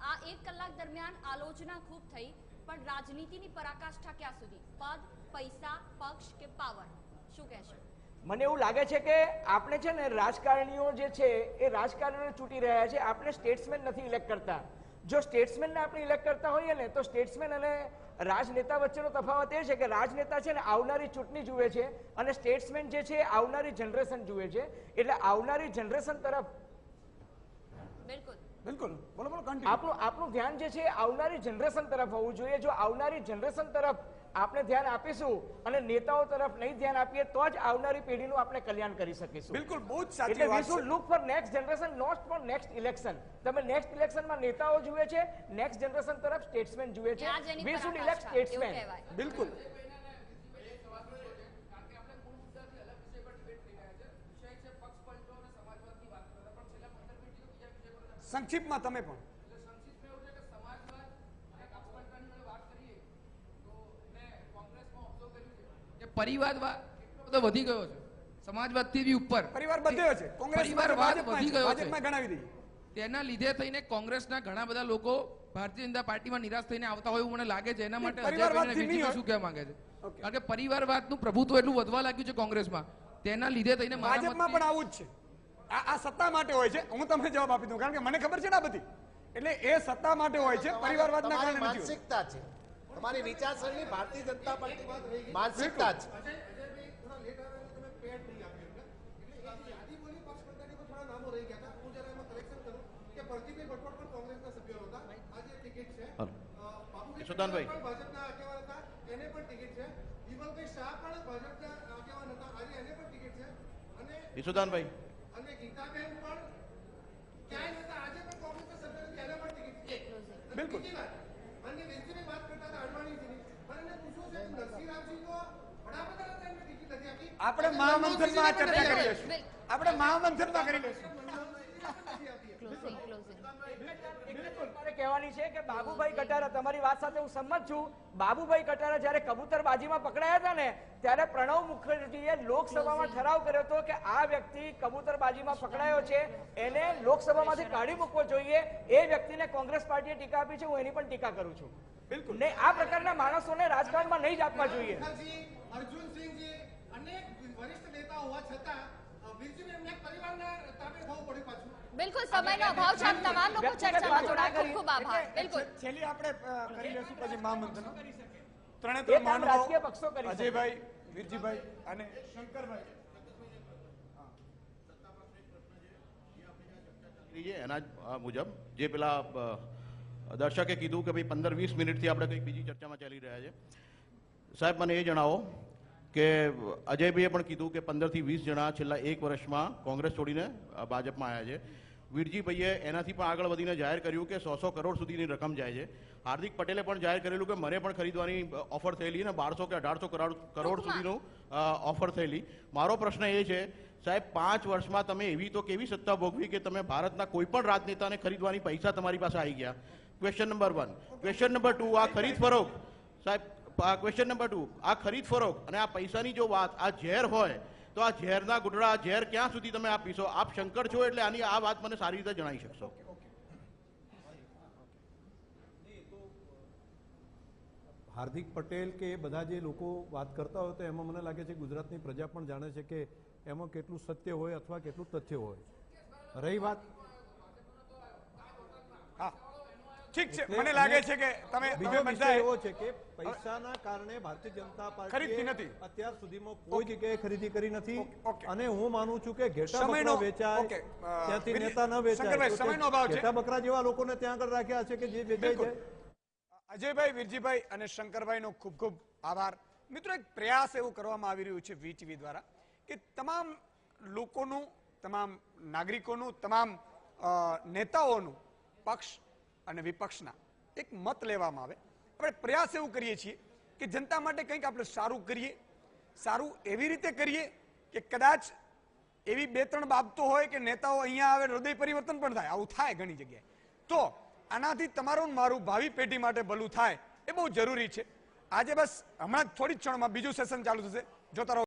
આ 1 કલાક દરમિયાન આલોચના ખૂબ થઈ, પણ રાજનીતિની પરાકાષ્ઠા ક્યાં સુધી? પદ, પૈસા, પક્ષ કે પાવર? શું કહેશો? મને એવું લાગે છે કે આપણે છે ને રાજકારણીઓ જે છે એ રાજકારણીઓ ચૂંટી રહ્યા છે, આપણે સ્ટેટ્સમેન નથી ઇલેક્ટ કરતા. જો સ્ટેટ્સમેનને આપણે ઇલેક્ટ કરતા હોઈએ ને તો સ્ટેટ્સમેન અને રાજનેતા વચ્ચેનો તફાવત એ છે કે રાજનેતા છે ને આવનારી ચૂંટણી જુએ છે અને સ્ટેટ્સમેન જે છે આવનારી જનરેશન જુએ છે. એટલે આવનારી જનરેશન તરફ બિલકુલ બિલકુલ, બોલો બોલો, કન્ટિન્યુ. આપણું ધ્યાન જે છે આવનારી જનરેશન તરફ હોવું જોઈએ. જો આવનારી જનરેશન તરફ આપણે ધ્યાન આપીશું અને નેતાઓ તરફ નહીં ધ્યાન આપીએ તો જ આવનારી પેઢીનું આપણે કલ્યાણ કરી શકીશું. બિલકુલ, બહુ જ સાચી એટલે વાત વી શુડ છે. Look for next generation, not for next election. તમે નેક્સ્ટ ઇલેક્શનમાં નેતાઓ જુએ છે, નેક્સ્ટ જનરેશન તરફ સ્ટેટ્સમેન જુએ છે. We should elect statesman. બિલકુલ. સંક્ષિપ્તમાં તમે પણ પરિવારવાદ તો વધી ગયો છે, સમાજવાદથી બી ઉપર પરિવાર બધ્યો છે. પરિવારવાદ વધી ગયો છે. ગણાવી દઈએ. તેના લીધે થઈને કોંગ્રેસના ઘણા બધા લોકો ભારતીય જનતા પાર્ટીમાં નિરાશ થઈને આવતા હોય એવું મને લાગે છે. એના માટે પરિવારવાદથી નહીં હોય. શું કહેવા માંગે છે? કારણ કે પરિવારવાદનું પ્રભુત્વ એટલું વધવા લાગ્યું છે કોંગ્રેસમાં, તેના લીધે થઈને ભાજપમાં પણ આવું જ છે. આ સત્તા માટે હોય છે. હું તમને જવાબ આપી દઉં કારણ કે મને ખબર છે ને આ બધી. એટલે એ સત્તા માટે હોય છે, પરિવારવાદના કારણે નથી. માનસિકતા છે તમારી વિચારસરણી ભારતીય જનતા પાર્ટી માનસિકતા છે. યશોદાનભાઈ, યશોદાનભાઈ, બિલકુલ. આપણે મહામંથનમાં આ ચર્ચા કરી લઈશું. આપણે મહામંથનમાં કરી લઈશું. મારે કહેવાની છે કે બાબુભાઈ કટારા, તમારી વાત સાથે હું સંમત છું. બાબુભાઈ કટારા જ્યારે કબૂતરબાજીમાં પકડાયા હતા ને ત્યારે પ્રણવ મુખર્જીએ લોકસભામાં ઠરાવ કર્યો હતો કે આ વ્યક્તિ કબૂતરબાજીમાં પકડાયો છે, એને લોકસભામાંથી કાઢી મૂકવો જોઈએ. એ વ્યક્તિને કોંગ્રેસ પાર્ટીએ ટીકા આપી છે, હું એની પણ ટીકા કરું છું. બિલકુલ. ને આ પ્રકારના માણસોને રાજકારણમાં નહીં જ આપવા જોઈએ. અર્જુનસિંહજી અનેક વરિષ્ઠ નેતા હોવા છતાં વીરજીને પરિવારના તાબે થવું પડ્યું પાછું. બિલકુલ, સમયનો અભાવ છે. આપ તમામ લોકો ચર્ચામાં જોડાયા, ખૂબ ખૂબ આભાર. બિલકુલ, છેલ્લી આપણે કરી લેશું પછી મહામંથન. ત્રણે એ ત્રણ કામ રાજકીય પક્ષો કરી શકે. અજયભાઈ, વીરજીભાઈ અને શંકરભાઈ. એના મુજબ જે પેલા દર્શકે કીધું કે ભાઈ 15-20 મિનિટથી આપણે કંઈક બીજી ચર્ચામાં ચાલી રહ્યા છે. સાહેબ, મને એ જણાવો કે અજયભાઈએ પણ કીધું કે 15 થી 20 જણા છેલ્લા 1 વર્ષમાં કોંગ્રેસ છોડીને ભાજપમાં આવ્યા છે. વીરજીભાઈએ એનાથી પણ આગળ વધીને જાહેર કર્યું કે 100 કરોડ સુધીની રકમ જાય છે. હાર્દિક પટેલે પણ જાહેર કરેલું કે મને પણ ખરીદવાની ઓફર થયેલી અને 1200 કે 1800 કરોડ સુધીનું ઓફર થયેલી. મારો પ્રશ્ન એ છે સાહેબ, 5 વર્ષમાં તમે એવી તો કેવી સત્તા ભોગવી કે તમે ભારતના કોઈ પણ રાજનેતાને ખરીદવાની પૈસા તમારી પાસે આવી ગયા? Question number 1. ક્વેશ્ચન નંબર 2, આ ખરીદ ફરોખ સાહેબ, ક્વેશ્ચન નંબર 2, આ ખરીદ ફરોખ અને આ પૈસાની જો વાત આ ઝેર હોય તો આ ઝેરના ગુટડા ઝેર ક્યાં સુધી તમે આપીશો? આપ શંકર છો એટલે આની આ વાત મને સારી રીતે જણાવી શકશો. હાર્દિક પટેલ કે બધા જે લોકો વાત કરતા હોય તો એમાં મને લાગે છે ગુજરાતની પ્રજા પણ જાણે છે કે એમાં કેટલું સત્ય હોય અથવા કેટલું તથ્ય હોય. રહી વાત, હા ઠીક છે, મને લાગે છે કે તમે બીજો વિષય એવો છે કે પૈસાના કારણે ભારતીય જનતા પાર્ટી અત્યાર સુધીમાં કોઈ જગ્યાએ ખરીદી કરી નથી. અને હું માનું છું કે ઘેટા બકરા વેચાય ત્યાંથી નેતા ન વેચાય, ઘેટા બકરા જેવા લોકોને ત્યાં આગળ રાખ્યા છે કે જે વેચાઈ જાય. અજયભાઈ, વીરજીભાઈ અને શંકરભાઈનો ખૂબ ખૂબ આભાર. મિત્રો, એક પ્રયાસ એવું કરવામાં આવી રહ્યું છે વીટીવી દ્વારા કે તમામ લોકોનું, તમામ નાગરિકોનું, તમામ નેતાઓનું પક્ષ અને વિપક્ષના એક મત લેવામાં આવે. આપણે પ્રયાસ એવું કરીએ છીએ કે જનતા માટે કંઈક આપણે સારું કરીએ, સારું એવી રીતે કરીએ કે કદાચ એવી 2-3 બાબતો હોય કે નેતાઓ અહીંયા આવે હૃદય પરિવર્તન પણ થાય. આવું થાય ઘણી જગ્યાએ. તો આનાથી તમારું ને મારું ભાવિ પેઢી માટે ભલું થાય એ બહુ જરૂરી છે. આજે બસ હમણાં થોડી જ ક્ષણમાં બીજું સેશન ચાલુ થશે. જોતા રહો.